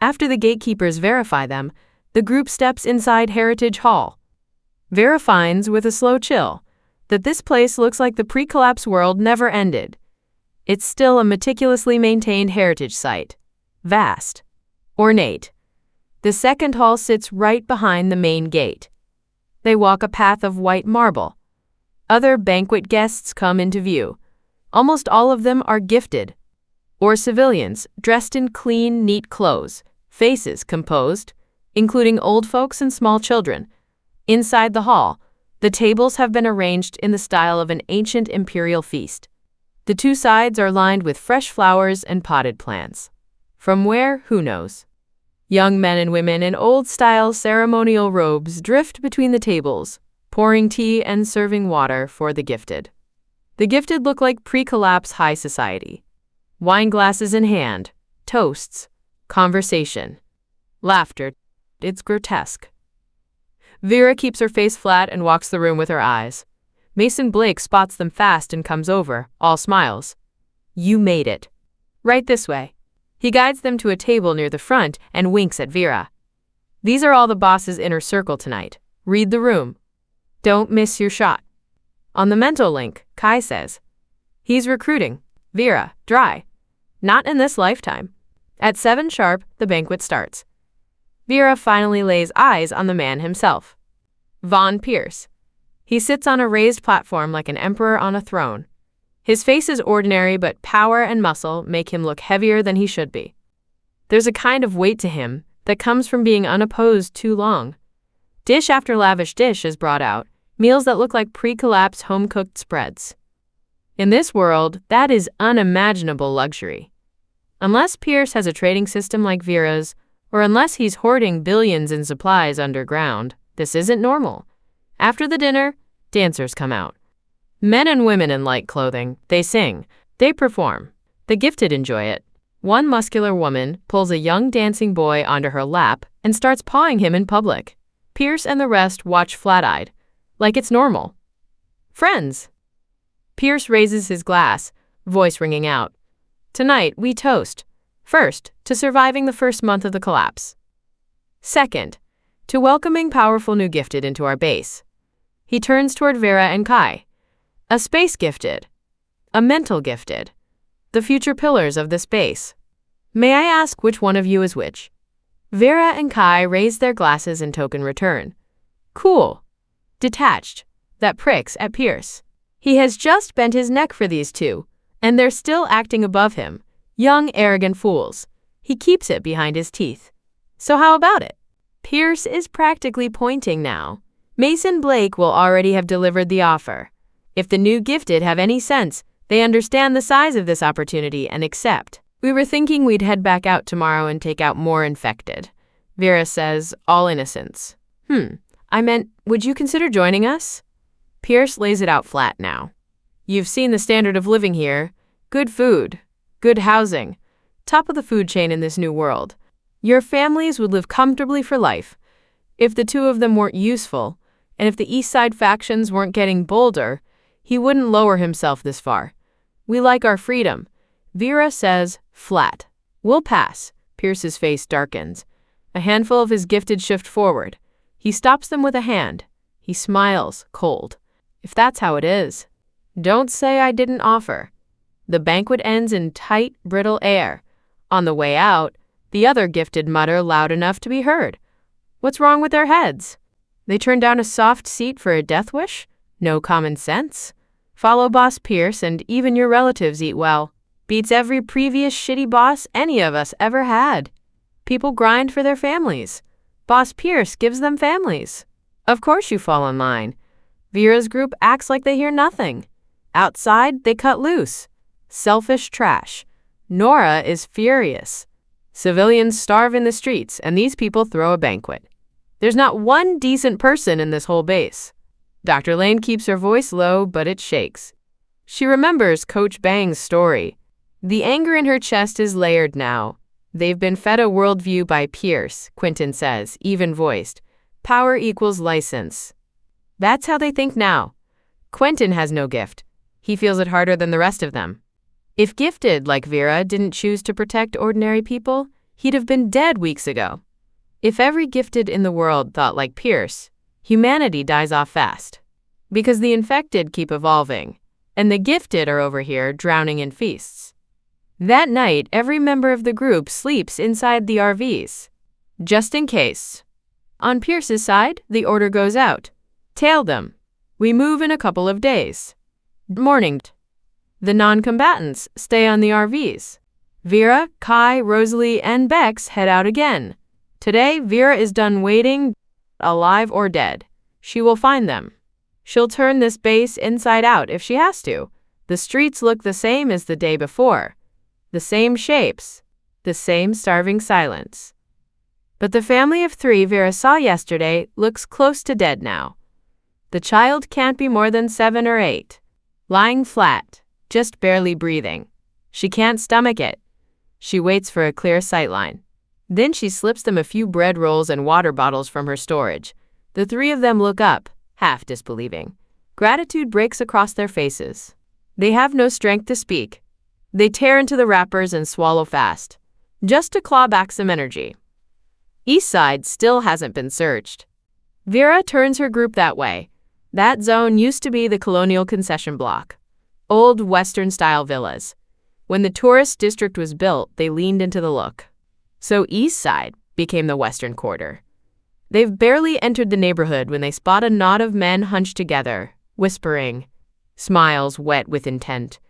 After the gatekeepers verify them, the group steps inside Heritage Hall. Vera finds, with a slow chill, that this place looks like the pre-collapse world never ended. It's still a meticulously maintained heritage site. Vast. Ornate. The second hall sits right behind the main gate. They walk a path of white marble. Other banquet guests come into view. Almost all of them are gifted, or civilians dressed in clean, neat clothes, faces composed, including old folks and small children. Inside the hall, the tables have been arranged in the style of an ancient imperial feast. The two sides are lined with fresh flowers and potted plants. From where, who knows? Young men and women in old-style ceremonial robes drift between the tables, pouring tea and serving water for the gifted. The gifted look like pre-collapse high society. Wine glasses in hand, toasts, conversation, laughter. It's grotesque. Vera keeps her face flat and walks the room with her eyes. Mason Blake spots them fast and comes over, all smiles. You made it. Right this way. He guides them to a table near the front and winks at Vera. These are all the boss's inner circle tonight. Read the room. Don't miss your shot. On the mental link, Kai says. He's recruiting. Vera, dry. Not in this lifetime. At 7 sharp, the banquet starts. Vera finally lays eyes on the man himself. Von Pierce. He sits on a raised platform like an emperor on a throne. His face is ordinary, but power and muscle make him look heavier than he should be. There's a kind of weight to him that comes from being unopposed too long. Dish after lavish dish is brought out, meals that look like pre-collapse home-cooked spreads. In this world, that is unimaginable luxury. Unless Pierce has a trading system like Vera's, or unless he's hoarding billions in supplies underground, this isn't normal. After the dinner, dancers come out. Men and women in light clothing, they sing, they perform. The gifted enjoy it. One muscular woman pulls a young dancing boy onto her lap and starts pawing him in public. Pierce and the rest watch flat-eyed, like it's normal. Friends. Pierce raises his glass, voice ringing out. Tonight, we toast. First, to surviving the first month of the collapse. Second, to welcoming powerful new gifted into our base. He turns toward Vera and Kai. A space gifted. A mental gifted. The future pillars of this base. May I ask which one of you is which? Vera and Kai raise their glasses in token return. Cool. Detached. That pricks at Pierce. He has just bent his neck for these two, and they're still acting above him. Young, arrogant fools. He keeps it behind his teeth. So how about it? Pierce is practically pointing now. Mason Blake will already have delivered the offer. If the new gifted have any sense, they understand the size of this opportunity and accept. We were thinking we'd head back out tomorrow and take out more infected. Vera says, all innocence. I meant, would you consider joining us? Pierce lays it out flat now. You've seen the standard of living here. Good food, good housing, top of the food chain in this new world. Your families would live comfortably for life. If the two of them weren't useful, and if the East Side factions weren't getting bolder, he wouldn't lower himself this far. We like our freedom. Vera says, flat. We'll pass. Pierce's face darkens. A handful of his gifted shift forward. He stops them with a hand. He smiles, cold. If that's how it is. Don't say I didn't offer. The banquet ends in tight, brittle air. On the way out, the other gifted mutter loud enough to be heard. What's wrong with their heads? They turn down a soft seat for a death wish? No common sense? Follow Boss Pierce and even your relatives eat well. Beats every previous shitty boss any of us ever had. People grind for their families. Boss Pierce gives them families. Of course you fall in line. Vera's group acts like they hear nothing. Outside, they cut loose. Selfish trash. Nora is furious. Civilians starve in the streets, and these people throw a banquet. There's not one decent person in this whole base. Dr. Lane keeps her voice low, but it shakes. She remembers Coach Bang's story. The anger in her chest is layered now. They've been fed a worldview by Pierce, Quentin says, even-voiced. Power equals license. That's how they think now. Quentin has no gift. He feels it harder than the rest of them. If gifted like Vera didn't choose to protect ordinary people, he'd have been dead weeks ago. If every gifted in the world thought like Pierce, humanity dies off fast. Because the infected keep evolving, and the gifted are over here drowning in feasts. That night, every member of the group sleeps inside the RVs. Just in case. On Pierce's side, the order goes out. Tail them. We move in a couple of days. Morning. The non-combatants stay on the RVs. Vera, Kai, Rosalie, and Bex head out again. Today, Vera is done waiting, alive or dead. She will find them. She'll turn this base inside out if she has to. The streets look the same as the day before. The same shapes. The same starving silence. But the family of 3 Vera saw yesterday looks close to dead now. The child can't be more than 7 or 8. Lying flat, just barely breathing. She can't stomach it. She waits for a clear sightline. Then she slips them a few bread rolls and water bottles from her storage. The 3 of them look up, half disbelieving. Gratitude breaks across their faces. They have no strength to speak. They tear into the wrappers and swallow fast, just to claw back some energy. East Side still hasn't been searched. Vera turns her group that way. That zone used to be the colonial concession block. Old Western-style villas. When the tourist district was built, they leaned into the look. So East Side became the Western Quarter. They've barely entered the neighborhood when they spot a knot of men hunched together, whispering, smiles wet with intent.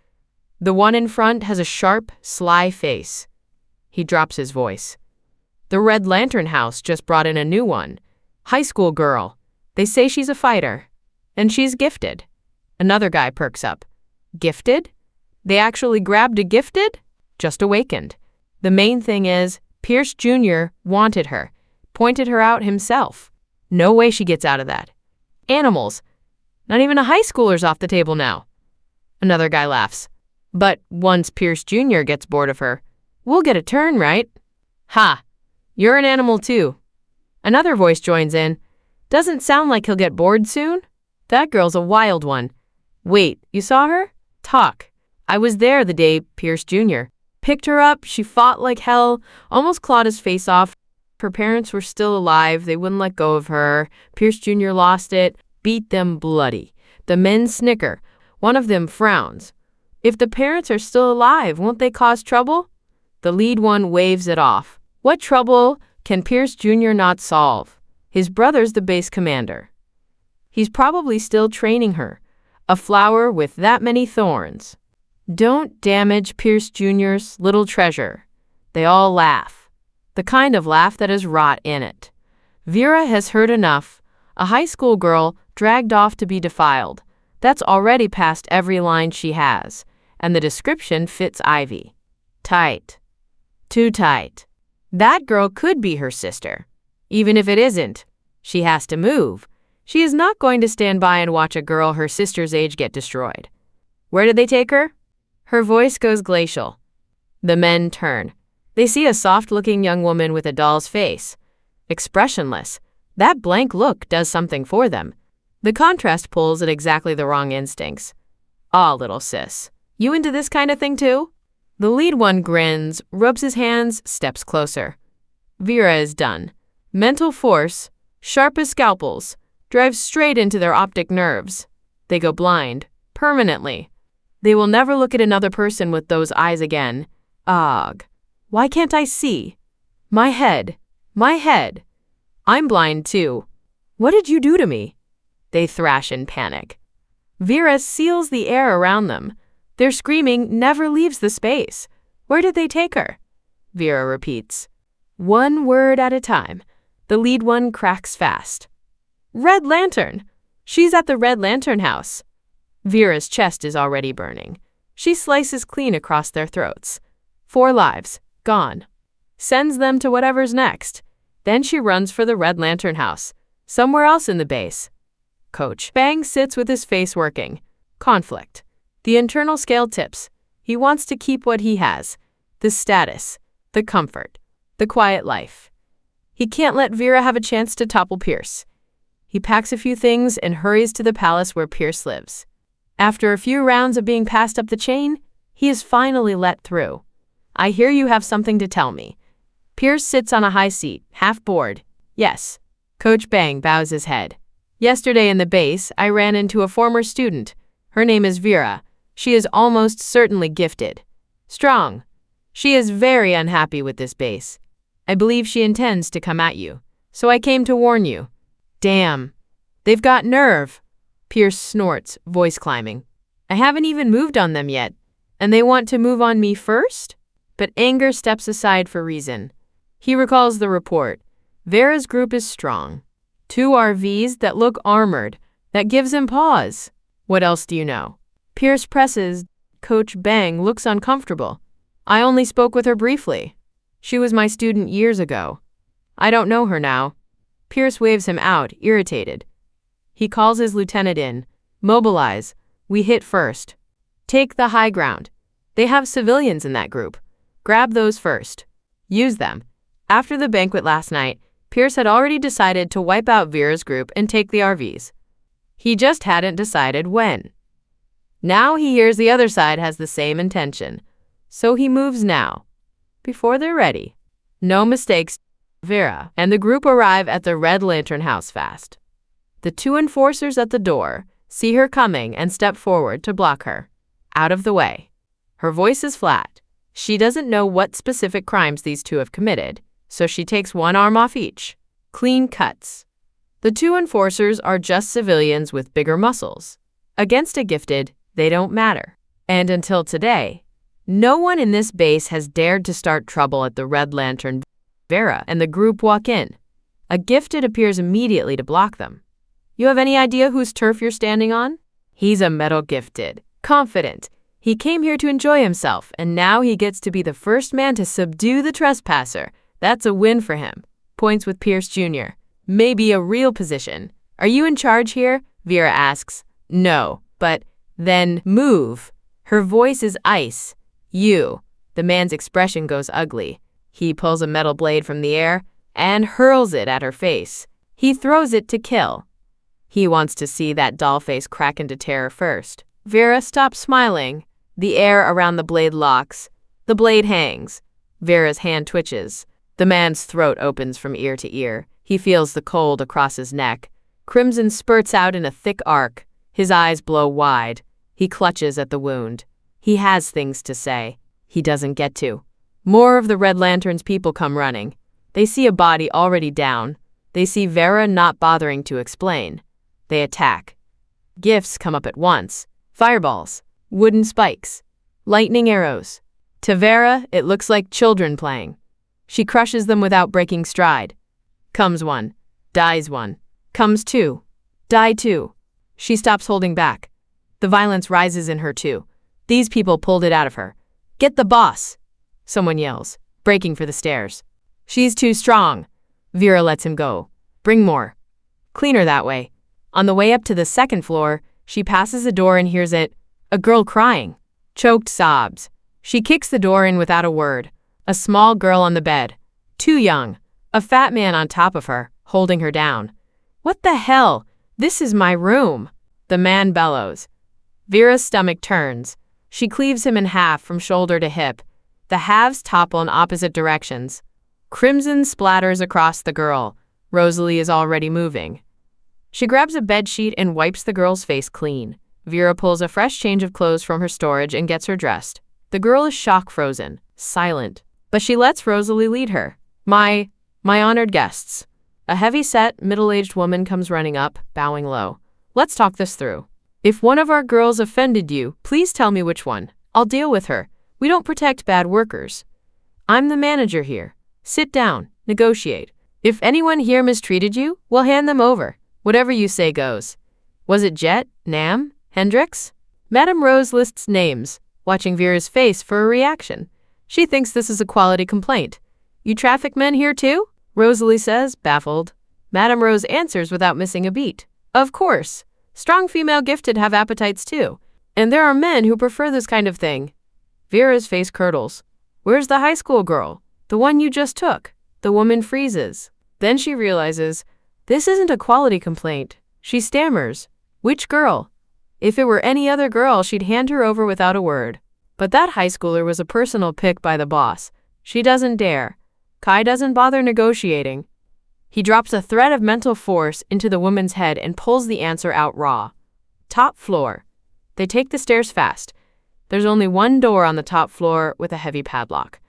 The one in front has a sharp, sly face. He drops his voice. The Red Lantern House just brought in a new one. High school girl. They say she's a fighter. And she's gifted. Another guy perks up. Gifted? They actually grabbed a gifted? Just awakened. The main thing is, Pierce Jr. wanted her. Pointed her out himself. No way she gets out of that. Animals. Not even a high schooler's off the table now. Another guy laughs. But once Pierce Jr. gets bored of her, we'll get a turn, right? Ha! You're an animal too. Another voice joins in. Doesn't sound like he'll get bored soon. That girl's a wild one. Wait, you saw her? Talk. I was there the day Pierce Jr. picked her up. She fought like hell, almost clawed his face off. Her parents were still alive. They wouldn't let go of her. Pierce Jr. lost it, beat them bloody. The men snicker. One of them frowns. If the parents are still alive, won't they cause trouble? The lead one waves it off. What trouble can Pierce Jr. not solve? His brother's the base commander. He's probably still training her. A flower with that many thorns. Don't damage Pierce Jr.'s little treasure. They all laugh. The kind of laugh that has rot in it. Vera has heard enough. A high school girl dragged off to be defiled. That's already past every line she has. And the description fits Ivy. Tight. Too tight. That girl could be her sister. Even if it isn't, she has to move. She is not going to stand by and watch a girl her sister's age get destroyed. Where did they take her? Her voice goes glacial. The men turn. They see a soft-looking young woman with a doll's face. Expressionless. That blank look does something for them. The contrast pulls at exactly the wrong instincts. Aw, little sis. You into this kind of thing too? The lead one grins, rubs his hands, steps closer. Vera is done. Mental force, sharp as scalpels, drives straight into their optic nerves. They go blind, permanently. They will never look at another person with those eyes again. Ugh. Why can't I see? My head. My head. I'm blind too. What did you do to me? They thrash in panic. Vera seals the air around them. Their screaming never leaves the space. Where did they take her? Vera repeats. One word at a time. The lead one cracks fast. Red Lantern! She's at the Red Lantern house. Vera's chest is already burning. She slices clean across their throats. 4 lives, gone. Sends them to whatever's next. Then she runs for the Red Lantern house, somewhere else in the base. Coach Bang sits with his face working. Conflict. The internal scale tips. He wants to keep what he has. The status, the comfort, the quiet life. He can't let Vera have a chance to topple Pierce. He packs a few things and hurries to the palace where Pierce lives. After a few rounds of being passed up the chain, he is finally let through. I hear you have something to tell me. Pierce sits on a high seat, half bored. Yes. Coach Bang bows his head. Yesterday in the base, I ran into a former student. Her name is Vera. She is almost certainly gifted. Strong. She is very unhappy with this base. I believe she intends to come at you. So I came to warn you. Damn. They've got nerve. Pierce snorts, voice climbing. I haven't even moved on them yet. And they want to move on me first? But anger steps aside for reason. He recalls the report. Vera's group is strong. 2 RVs that look armored. That gives him pause. What else do you know? Pierce presses. Coach Bang looks uncomfortable. I only spoke with her briefly. She was my student years ago. I don't know her now. Pierce waves him out, irritated. He calls his lieutenant in. Mobilize. We hit first. Take the high ground. They have civilians in that group. Grab those first. Use them. After the banquet last night, Pierce had already decided to wipe out Vera's group and take the RVs. He just hadn't decided when. Now he hears the other side has the same intention. So he moves now. Before they're ready. No mistakes. Vera and the group arrive at the Red Lantern house fast. The 2 enforcers at the door see her coming and step forward to block her. Out of the way. Her voice is flat. She doesn't know what specific crimes these 2 have committed, so she takes 1 arm off each. Clean cuts. The 2 enforcers are just civilians with bigger muscles. Against a gifted, they don't matter. And until today, no one in this base has dared to start trouble at the Red Lantern. Vera and the group walk in. A gifted appears immediately to block them. You have any idea whose turf you're standing on? He's a metal gifted. Confident. He came here to enjoy himself, and now he gets to be the first man to subdue the trespasser. That's a win for him. Points with Pierce Jr. Maybe a real position. Are you in charge here? Vera asks. No, but then move. Her voice is ice. You. The man's expression goes ugly. He pulls a metal blade from the air and hurls it at her face. He throws it to kill. He wants to see that doll face crack into terror first. Vera stops smiling. The air around the blade locks. The blade hangs. Vera's hand twitches. The man's throat opens from ear to ear. He feels the cold across his neck. Crimson spurts out in a thick arc. His eyes blow wide. He clutches at the wound. He has things to say. He doesn't get to. More of the Red Lantern's people come running. They see a body already down. They see Vera not bothering to explain. They attack. Gifts come up at once. Fireballs, wooden spikes, lightning arrows. To Vera, it looks like children playing. She crushes them without breaking stride. Comes one, dies one. Comes two, die two. She stops holding back. The violence rises in her too. These people pulled it out of her. Get the boss! Someone yells, breaking for the stairs. She's too strong. Vera lets him go. Bring more. Cleaner that way. On the way up to the second floor, she passes a door and hears it. A girl crying. Choked sobs. She kicks the door in without a word. A small girl on the bed. Too young. A fat man on top of her, holding her down. What the hell? This is my room. The man bellows. Vera's stomach turns. She cleaves him in half from shoulder to hip. The halves topple in opposite directions. Crimson splatters across the girl. Rosalie is already moving. She grabs a bedsheet and wipes the girl's face clean. Vera pulls a fresh change of clothes from her storage and gets her dressed. The girl is shock-frozen, silent, but she lets Rosalie lead her. My honored guests. A heavy-set, middle-aged woman comes running up, bowing low. Let's talk this through. If one of our girls offended you, please tell me which one. I'll deal with her. We don't protect bad workers. I'm the manager here. Sit down, negotiate. If anyone here mistreated you, we'll hand them over. Whatever you say goes. Was it Jet, Nam, Hendrix? Madame Rose lists names, watching Vera's face for a reaction. She thinks this is a quality complaint. You traffic men here too? Rosalie says, baffled. Madame Rose answers without missing a beat. Of course. Strong female gifted have appetites too. And there are men who prefer this kind of thing. Vera's face curdles. Where's the high school girl? The one you just took. The woman freezes. Then she realizes, this isn't a quality complaint. She stammers. Which girl? If it were any other girl, she'd hand her over without a word. But that high schooler was a personal pick by the boss. She doesn't dare. Kai doesn't bother negotiating. He drops a thread of mental force into the woman's head and pulls the answer out raw. Top floor. They take the stairs fast. There's only one door on the top floor with a heavy padlock.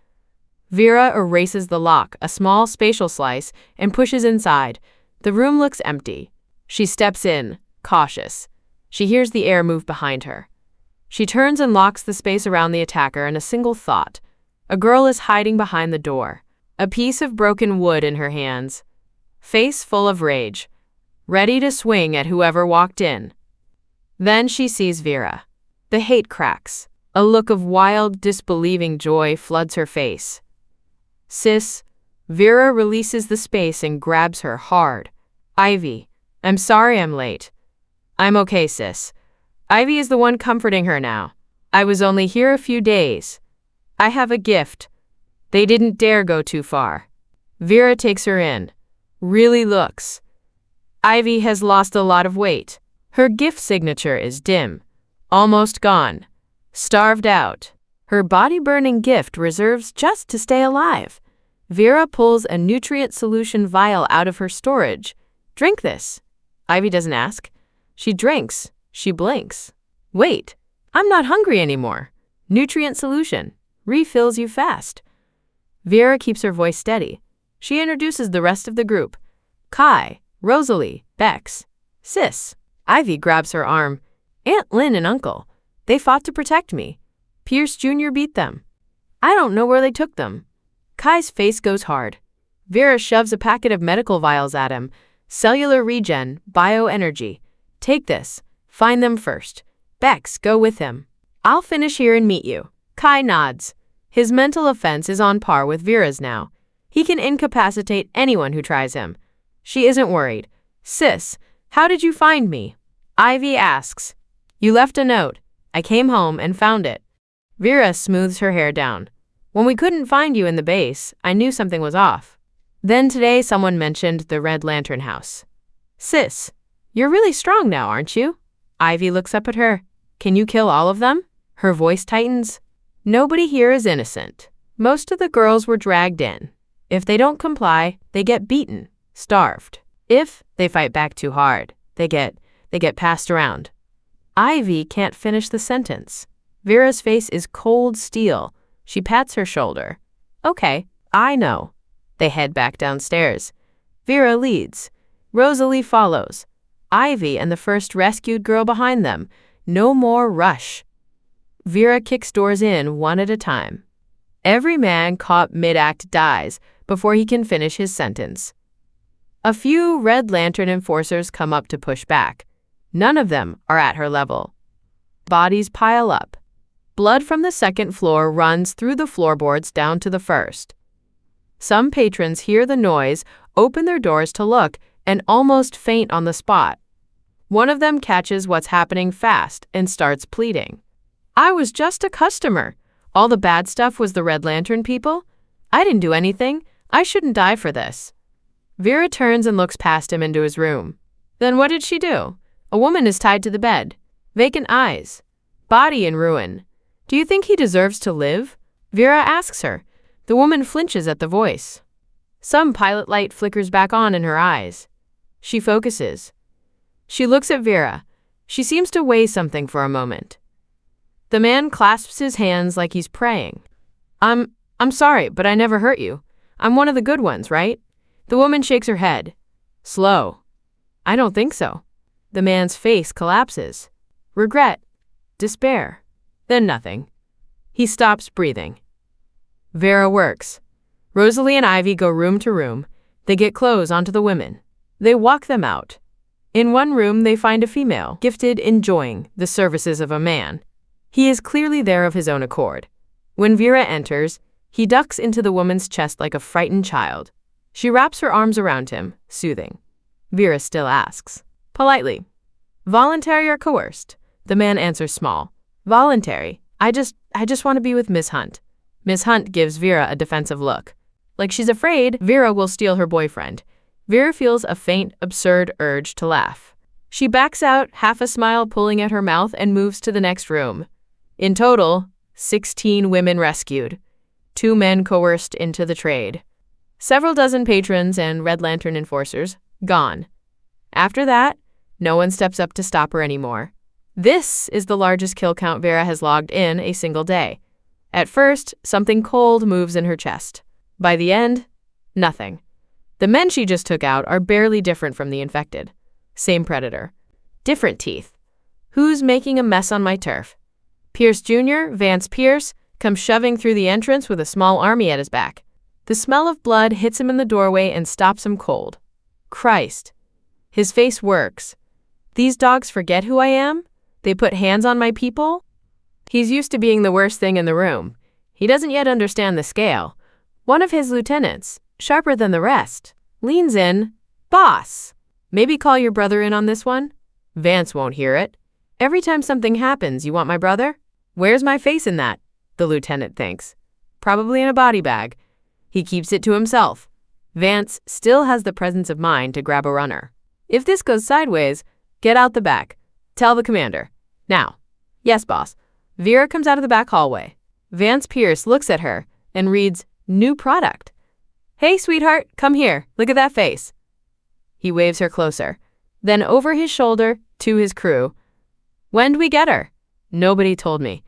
Vera erases the lock, a small spatial slice, and pushes inside. The room looks empty. She steps in, cautious. She hears the air move behind her. She turns and locks the space around the attacker in a single thought. A girl is hiding behind the door, a piece of broken wood in her hands, face full of rage, ready to swing at whoever walked in. Then she sees Vera. The hate cracks. A look of wild, disbelieving joy floods her face. Sis. Vera releases the space and grabs her hard. Ivy, I'm sorry I'm late. I'm okay, sis. Ivy is the one comforting her now. I was only here a few days. I have a gift. They didn't dare go too far. Vera takes her in. Really looks. Ivy has lost a lot of weight. Her gift signature is dim. Almost gone. Starved out. Her body-burning gift reserves just to stay alive. Vera pulls a nutrient solution vial out of her storage. Drink this. Ivy doesn't ask. She drinks. She blinks. Wait, I'm not hungry anymore. Nutrient solution. Refills you fast. Vera keeps her voice steady. She introduces the rest of the group. Kai, Rosalie, Bex, Sis. Ivy grabs her arm. Aunt Lynn and Uncle. They fought to protect me. Pierce Jr. beat them. I don't know where they took them. Kai's face goes hard. Vera shoves a packet of medical vials at him. Cellular regen, bioenergy. Take this. Find them first. Bex, go with him. I'll finish here and meet you. Kai nods. His mental offense is on par with Vera's now. He can incapacitate anyone who tries him. She isn't worried. Sis, how did you find me? Ivy asks, "You left a note. I came home and found it." Vera smooths her hair down. "When we couldn't find you in the base, I knew something was off. Then today someone mentioned the Red Lantern house." "Sis, you're really strong now, aren't you?" Ivy looks up at her. "Can you kill all of them?" Her voice tightens. "Nobody here is innocent. Most of the girls were dragged in. If they don't comply, they get beaten, starved. If they fight back too hard, they get passed around." Ivy can't finish the sentence. Vera's face is cold steel. She pats her shoulder. "Okay, I know." They head back downstairs. Vera leads. Rosalie follows. Ivy and the first rescued girl behind them. No more rush. Vera kicks doors in one at a time. Every man caught mid-act dies before he can finish his sentence. A few Red Lantern enforcers come up to push back. None of them are at her level. Bodies pile up. Blood from the second floor runs through the floorboards down to the first. Some patrons hear the noise, open their doors to look, and almost faint on the spot. One of them catches what's happening fast and starts pleading. "I was just a customer. All the bad stuff was the Red Lantern people. I didn't do anything. I shouldn't die for this." Vera turns and looks past him into his room. Then what did she do? A woman is tied to the bed. Vacant eyes. Body in ruin. "Do you think he deserves to live?" Vera asks her. The woman flinches at the voice. Some pilot light flickers back on in her eyes. She focuses. She looks at Vera. She seems to weigh something for a moment. The man clasps his hands like he's praying. I'm sorry, but I never hurt you. I'm one of the good ones, right?" The woman shakes her head. Slow. "I don't think so." The man's face collapses. Regret. Despair. Then nothing. He stops breathing. Vera works. Rosalie and Ivy go room to room. They get clothes onto the women. They walk them out. In one room, they find a female, gifted enjoying the services of a man. He is clearly there of his own accord. When Vera enters, he ducks into the woman's chest like a frightened child. She wraps her arms around him, soothing. Vera still asks, politely, "Voluntary or coerced?" The man answers small. "Voluntary. I just want to be with Miss Hunt." Miss Hunt gives Vera a defensive look. Like she's afraid Vera will steal her boyfriend. Vera feels a faint, absurd urge to laugh. She backs out, half a smile pulling at her mouth, and moves to the next room. In total, 16 women rescued. 2 men coerced into the trade. Several dozen patrons and Red Lantern enforcers gone. After that, no one steps up to stop her anymore. This is the largest kill count Vera has logged in a single day. At first, something cold moves in her chest. By the end, nothing. The men she just took out are barely different from the infected. Same predator. Different teeth. Who's making a mess on my turf? Pierce Jr., Vance Pierce, comes shoving through the entrance with a small army at his back. The smell of blood hits him in the doorway and stops him cold. Christ. His face works. These dogs forget who I am? They put hands on my people? He's used to being the worst thing in the room. He doesn't yet understand the scale. One of his lieutenants, sharper than the rest, leans in. "Boss, maybe call your brother in on this one?" Vance won't hear it. "Every time something happens, you want my brother? Where's my face in that?" The lieutenant thinks. Probably in a body bag. He keeps it to himself. Vance still has the presence of mind to grab a runner. "If this goes sideways, get out the back. Tell the commander. Now." "Yes, boss." Vera comes out of the back hallway. Vance Pierce looks at her and reads, "New product." "Hey, sweetheart, come here. Look at that face." He waves her closer. Then over his shoulder to his crew. "When'd we get her?" "Nobody told me."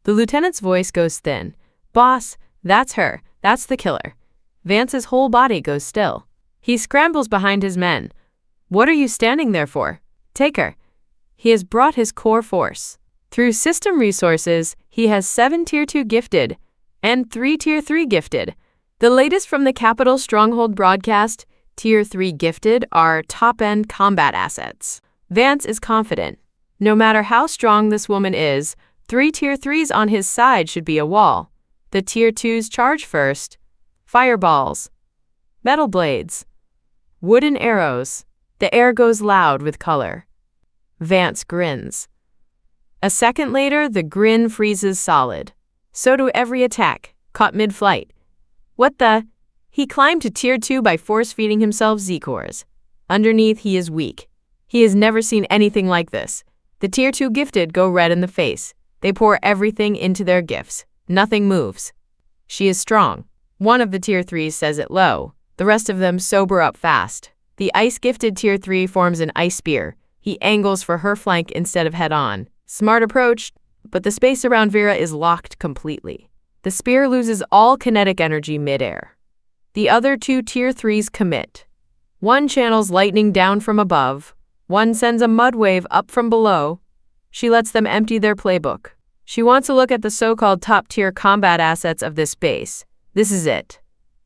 The lieutenant's voice goes thin. "Boss, that's her. That's the killer." Vance's whole body goes still. He scrambles behind his men. "What are you standing there for? Take her." He has brought his core force. Through system resources, he has 7 Tier 2 gifted and 3 Tier 3 gifted. The latest from the Capital Stronghold broadcast, Tier 3 gifted are top-end combat assets. Vance is confident. No matter how strong this woman is, 3 Tier 3s on his side should be a wall. The Tier 2s charge first. Fireballs. Metal blades. Wooden arrows. The air goes loud with color. Vance grins. A second later, the grin freezes solid. So do every attack, caught mid-flight. What the? He climbed to Tier 2 by force-feeding himself Z-cores. Underneath, he is weak. He has never seen anything like this. The Tier 2 gifted go red in the face. They pour everything into their gifts. Nothing moves. She is strong. One of the Tier 3s says it low. The rest of them sober up fast. The ice-gifted Tier 3 forms an ice spear. He angles for her flank instead of head-on. Smart approach, but the space around Vera is locked completely. The spear loses all kinetic energy mid-air. The other two Tier 3s commit. One channels lightning down from above. One sends a mud wave up from below. She lets them empty their playbook. She wants to look at the so-called top-tier combat assets of this base. This is it.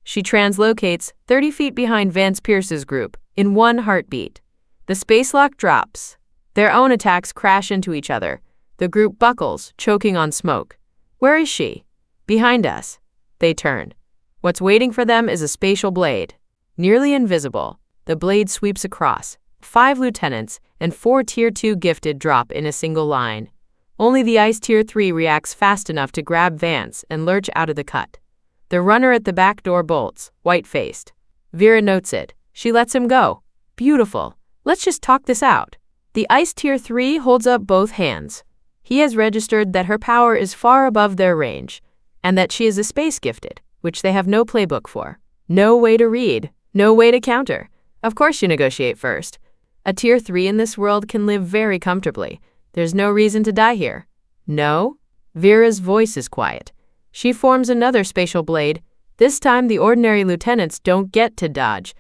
She translocates 30 feet behind Vance Pierce's group in one heartbeat. The space lock drops. Their own attacks crash into each other. The group buckles, choking on smoke. Where is she? Behind us. They turn. What's waiting for them is a spatial blade. Nearly invisible, the blade sweeps across. 5 lieutenants and 4 Tier 2 gifted drop in a single line. Only the Ice Tier 3 reacts fast enough to grab Vance and lurch out of the cut. The runner at the back door bolts, white-faced. Vera notes it. She lets him go. Beautiful. Let's just talk this out. The Ice Tier 3 holds up both hands. He has registered that her power is far above their range, and that she is a space gifted, which they have no playbook for. No way to read, no way to counter. Of course you negotiate first. A Tier 3 in this world can live very comfortably. There's no reason to die here. No? Vera's voice is quiet. She forms another spatial blade. This time the ordinary lieutenants don't get to dodge.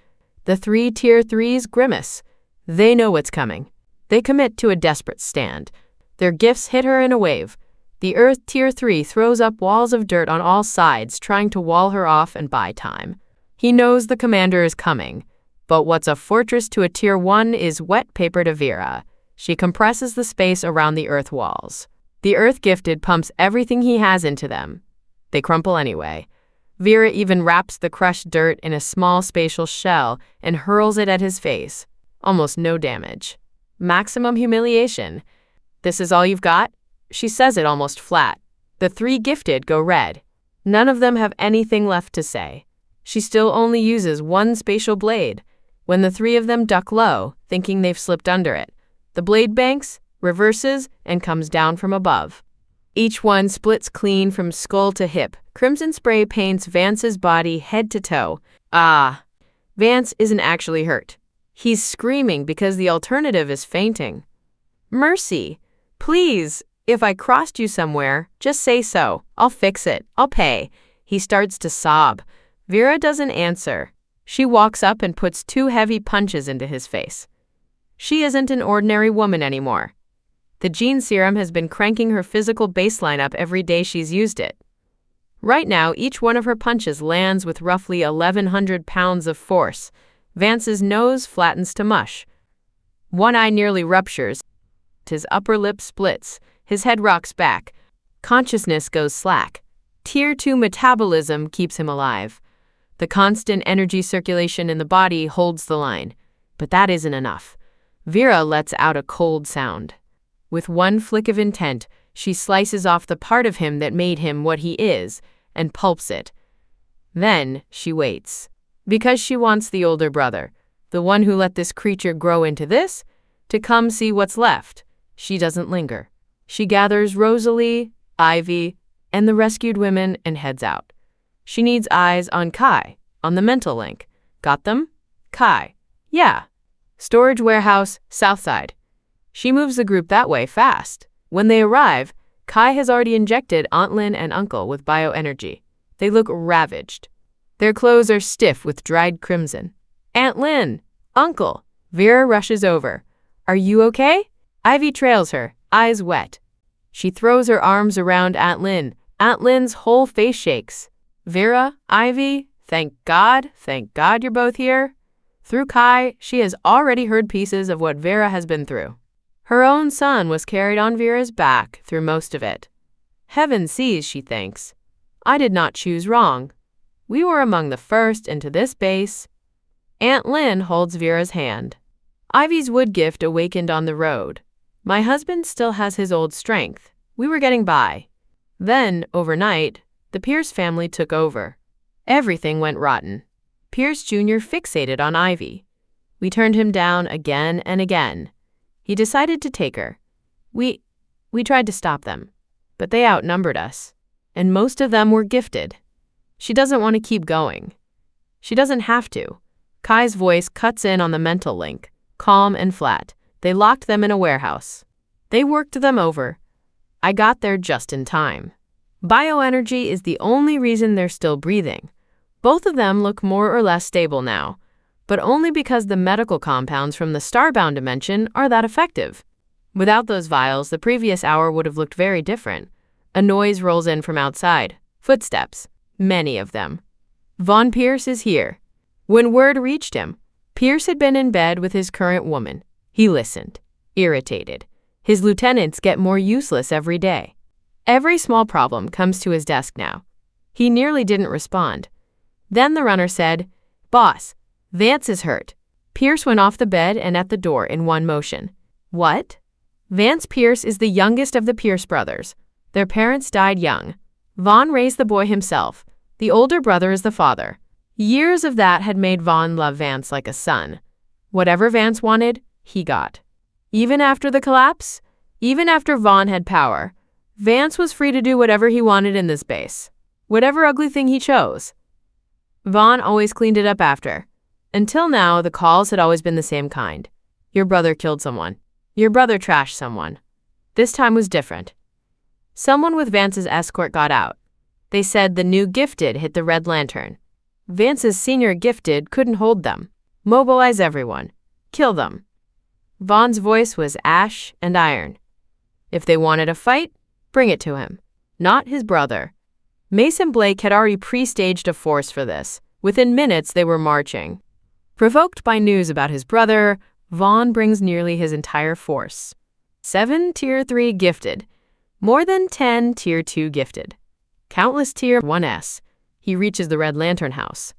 The 3 Tier 3s grimace. They know what's coming. They commit to a desperate stand. Their gifts hit her in a wave. The Earth Tier 3 throws up walls of dirt on all sides, trying to wall her off and buy time. He knows the commander is coming. But what's a fortress to a Tier 1 is wet paper to Vera. She compresses the space around the Earth walls. The Earth Gifted pumps everything he has into them. They crumple anyway. Vera even wraps the crushed dirt in a small spatial shell and hurls it at his face. Almost no damage. Maximum humiliation. This is all you've got? She says it almost flat. The 3 gifted go red. None of them have anything left to say. She still only uses 1 spatial blade. When the 3 of them duck low, thinking they've slipped under it, the blade banks, reverses, and comes down from above. Each one splits clean from skull to hip. Crimson spray paints Vance's body head to toe. Ah! Vance isn't actually hurt. He's screaming because the alternative is fainting. Mercy! Please! If I crossed you somewhere, just say so. I'll fix it. I'll pay. He starts to sob. Vera doesn't answer. She walks up and puts 2 heavy punches into his face. She isn't an ordinary woman anymore. The gene serum has been cranking her physical baseline up every day she's used it. Right now, each one of her punches lands with roughly 1,100 pounds of force. Vance's nose flattens to mush. One eye nearly ruptures. His upper lip splits. His head rocks back. Consciousness goes slack. Tier 2 metabolism keeps him alive. The constant energy circulation in the body holds the line. But that isn't enough. Vera lets out a cold sound. With one flick of intent, she slices off the part of him that made him what he is and pulps it. Then she waits. Because she wants the older brother, the one who let this creature grow into this, to come see what's left. She doesn't linger. She gathers Rosalie, Ivy, and the rescued women and heads out. She needs eyes on Kai, on the mental link. Got them? Kai. Yeah. Storage warehouse, south side. She moves the group that way fast. When they arrive, Kai has already injected Aunt Lin and Uncle with bioenergy. They look ravaged. Their clothes are stiff with dried crimson. Aunt Lin! Uncle! Vera rushes over. Are you okay? Ivy trails her, eyes wet. She throws her arms around Aunt Lin. Aunt Lin's whole face shakes. Vera, Ivy, thank God you're both here. Through Kai, she has already heard pieces of what Vera has been through. Her own son was carried on Vera's back through most of it. Heaven sees, she thinks. I did not choose wrong. We were among the first into this base. Aunt Lin holds Vera's hand. Ivy's wood gift awakened on the road. My husband still has his old strength. We were getting by. Then, overnight, the Pierce family took over. Everything went rotten. Pierce Jr. fixated on Ivy. We turned him down again and again. He decided to take her. We tried to stop them, but they outnumbered us, and most of them were gifted. She doesn't want to keep going. She doesn't have to. Kai's voice cuts in on the mental link, calm and flat. They locked them in a warehouse. They worked them over. I got there just in time. Bioenergy is the only reason they're still breathing. Both of them look more or less stable now, but only because the medical compounds from the starbound dimension are that effective. Without those vials, the previous hour would have looked very different. A noise rolls in from outside. Footsteps. Many of them. Von Pierce is here. When word reached him, Pierce had been in bed with his current woman. He listened, irritated. His lieutenants get more useless every day. Every small problem comes to his desk now. He nearly didn't respond. Then the runner said, "Boss, Vance is hurt." Pierce went off the bed and at the door in one motion. What? Vance Pierce is the youngest of the Pierce brothers. Their parents died young. Vaughn raised the boy himself. The older brother is the father. Years of that had made Vaughn love Vance like a son. Whatever Vance wanted, he got. Even after the collapse, even after Vaughn had power, Vance was free to do whatever he wanted in this base. Whatever ugly thing he chose. Vaughn always cleaned it up after. Until now, the calls had always been the same kind. Your brother killed someone. Your brother trashed someone. This time was different. Someone with Vance's escort got out. They said the new gifted hit the Red Lantern. Vance's senior gifted couldn't hold them. Mobilize everyone. Kill them. Vaughn's voice was ash and iron. If they wanted a fight, bring it to him. Not his brother. Mason Blake had already pre-staged a force for this. Within minutes, they were marching. Provoked by news about his brother, Vaughn brings nearly his entire force. 7 Tier 3 gifted. More than 10 Tier 2 gifted. Countless Tier 1s. He reaches the Red Lantern house.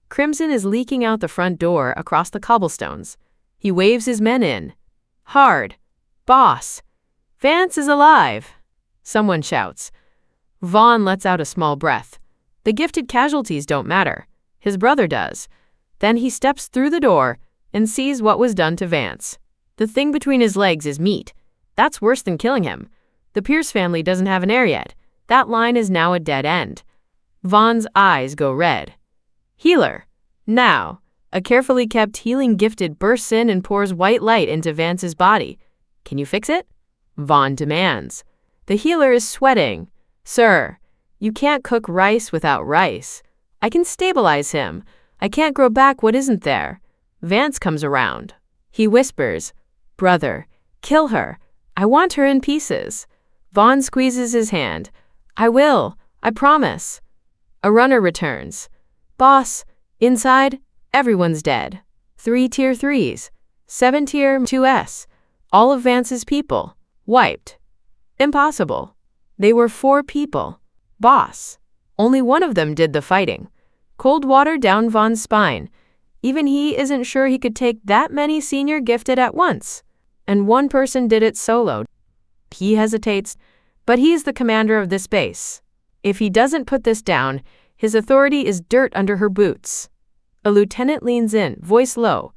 Crimson is leaking out the front door across the cobblestones. He waves his men in. Hard. Boss. Vance is alive. Someone shouts. Vaughn lets out a small breath. The gifted casualties don't matter. His brother does. Then he steps through the door and sees what was done to Vance. The thing between his legs is meat. That's worse than killing him. The Pierce family doesn't have an heir yet. That line is now a dead end. Vaughn's eyes go red. Healer. Now, a carefully kept healing gifted bursts in and pours white light into Vance's body. Can you fix it? Vaughn demands. The healer is sweating. Sir, you can't cook rice without rice. I can stabilize him. I can't grow back what isn't there. Vance comes around. He whispers, Brother, kill her. I want her in pieces. Vaughn squeezes his hand. I will. I promise. A runner returns. Boss, inside, everyone's dead. 3 Tier 3s. 7 Tier 2s. All of Vance's people. Wiped. Impossible. They were 4 people. Boss. Only one of them did the fighting. Cold water down Vaughn's spine. Even he isn't sure he could take that many senior gifted at once. And one person did it solo. He hesitates, but he is the commander of this base. If he doesn't put this down, his authority is dirt under her boots. A lieutenant leans in, voice low.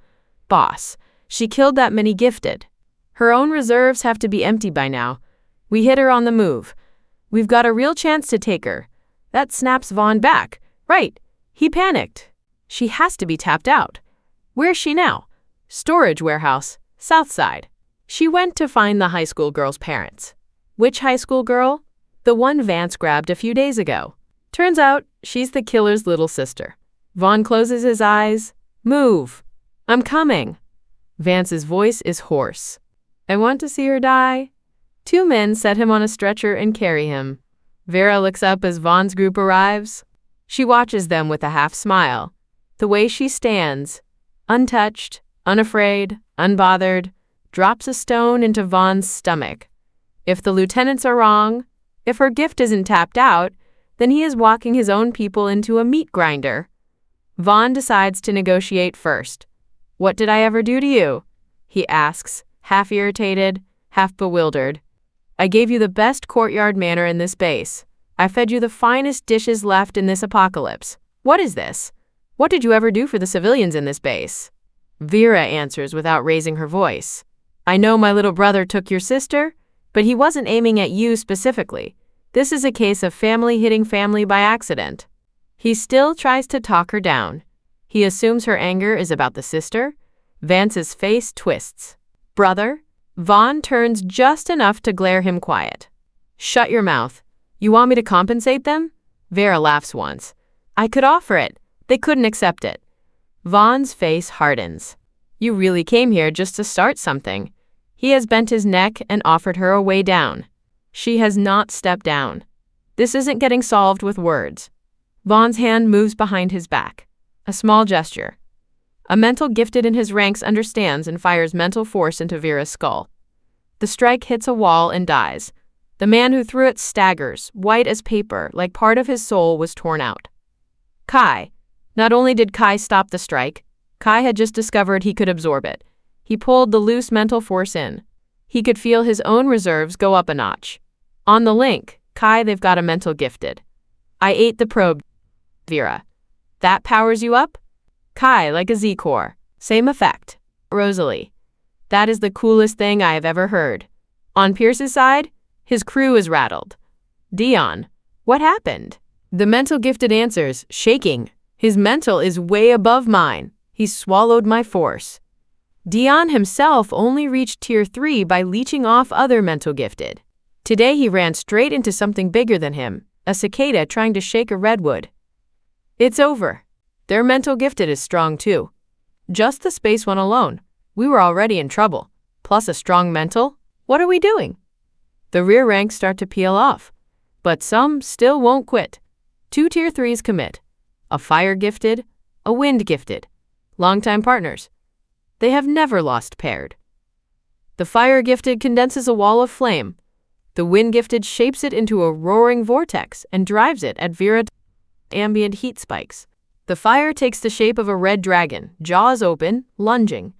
Boss, she killed that many gifted. Her own reserves have to be empty by now. We hit her on the move. We've got a real chance to take her. That snaps Vaughn back. Right. He panicked. She has to be tapped out. Where's she now? Storage warehouse, south side. She went to find the high school girl's parents. Which high school girl? The one Vance grabbed a few days ago. Turns out she's the killer's little sister. Vaughn closes his eyes. Move. I'm coming. Vance's voice is hoarse. I want to see her die. 2 men set him on a stretcher and carry him. Vera looks up as Vaughn's group arrives. She watches them with a half smile. The way she stands, untouched, unafraid, unbothered, drops a stone into Vaughn's stomach. If the lieutenants are wrong, if her gift isn't tapped out, then he is walking his own people into a meat grinder. Vaughn decides to negotiate first. What did I ever do to you? He asks, half irritated, half bewildered. I gave you the best courtyard manor in this base. I fed you the finest dishes left in this apocalypse. What is this? What did you ever do for the civilians in this base? Vera answers without raising her voice. I know my little brother took your sister, but he wasn't aiming at you specifically. This is a case of family hitting family by accident. He still tries to talk her down. He assumes her anger is about the sister. Vance's face twists. Brother? Vaughn turns just enough to glare him quiet. Shut your mouth. You want me to compensate them? Vera laughs once. I could offer it. They couldn't accept it. Vaughn's face hardens. You really came here just to start something. He has bent his neck and offered her a way down. She has not stepped down. This isn't getting solved with words. Vaughn's hand moves behind his back. A small gesture. A mental gifted in his ranks understands and fires mental force into Vera's skull. The strike hits a wall and dies. The man who threw it staggers, white as paper, like part of his soul was torn out. Kai. Not only did Kai stop the strike, Kai had just discovered he could absorb it. He pulled the loose mental force in. He could feel his own reserves go up a notch. On the link, Kai, they've got a mental gifted. I ate the probe, Vera. That powers you up? Kai, like a Z-core. Same effect. Rosalie. That is the coolest thing I have ever heard. On Pierce's side, his crew is rattled. Dion. What happened? The mental gifted answers, shaking. His mental is way above mine. He swallowed my force. Dion himself only reached Tier 3 by leeching off other mental gifted. Today he ran straight into something bigger than him, a cicada trying to shake a redwood. It's over. Their mental gifted is strong too. Just the space one alone. We were already in trouble. Plus a strong mental? What are we doing? The rear ranks start to peel off. But some still won't quit. 2 Tier 3s commit. A fire gifted, a wind gifted. Longtime partners. They have never lost paired. The fire gifted condenses a wall of flame. The wind gifted shapes it into a roaring vortex and drives it at Vera. Ambient heat spikes. The fire takes the shape of a red dragon, jaws open, lunging.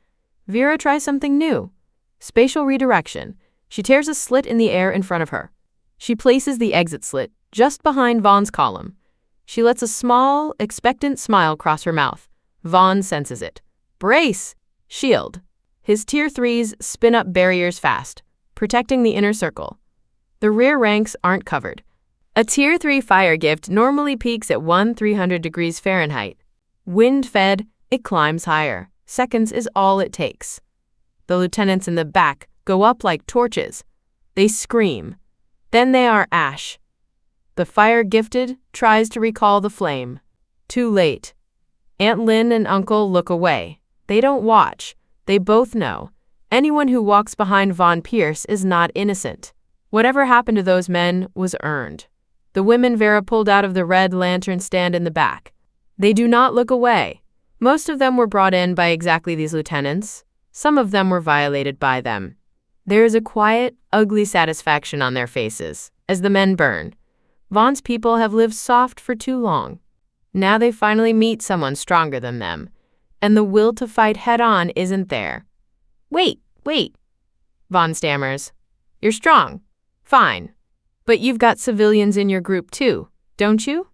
Vera tries something new. Spatial redirection. She tears a slit in the air in front of her. She places the exit slit just behind Vaughn's column. She lets a small, expectant smile cross her mouth. Vaughn senses it. Brace! Shield. His Tier 3s spin up barriers fast, protecting the inner circle. The rear ranks aren't covered. A Tier 3 fire gift normally peaks at 300 degrees Fahrenheit. Wind-fed, it climbs higher. Seconds is all it takes. The lieutenants in the back go up like torches. They scream. Then they are ash. The fire gifted tries to recall the flame. Too late. Aunt Lynn and Uncle look away. They don't watch. They both know. Anyone who walks behind Von Pierce is not innocent. Whatever happened to those men was earned. The women Vera pulled out of the red lantern stand in the back. They do not look away. Most of them were brought in by exactly these lieutenants. Some of them were violated by them. There is a quiet, ugly satisfaction on their faces as the men burn. Vaughn's people have lived soft for too long. Now they finally meet someone stronger than them, and the will to fight head-on isn't there. Wait. Vaughn stammers. You're strong. Fine. But you've got civilians in your group too, don't you?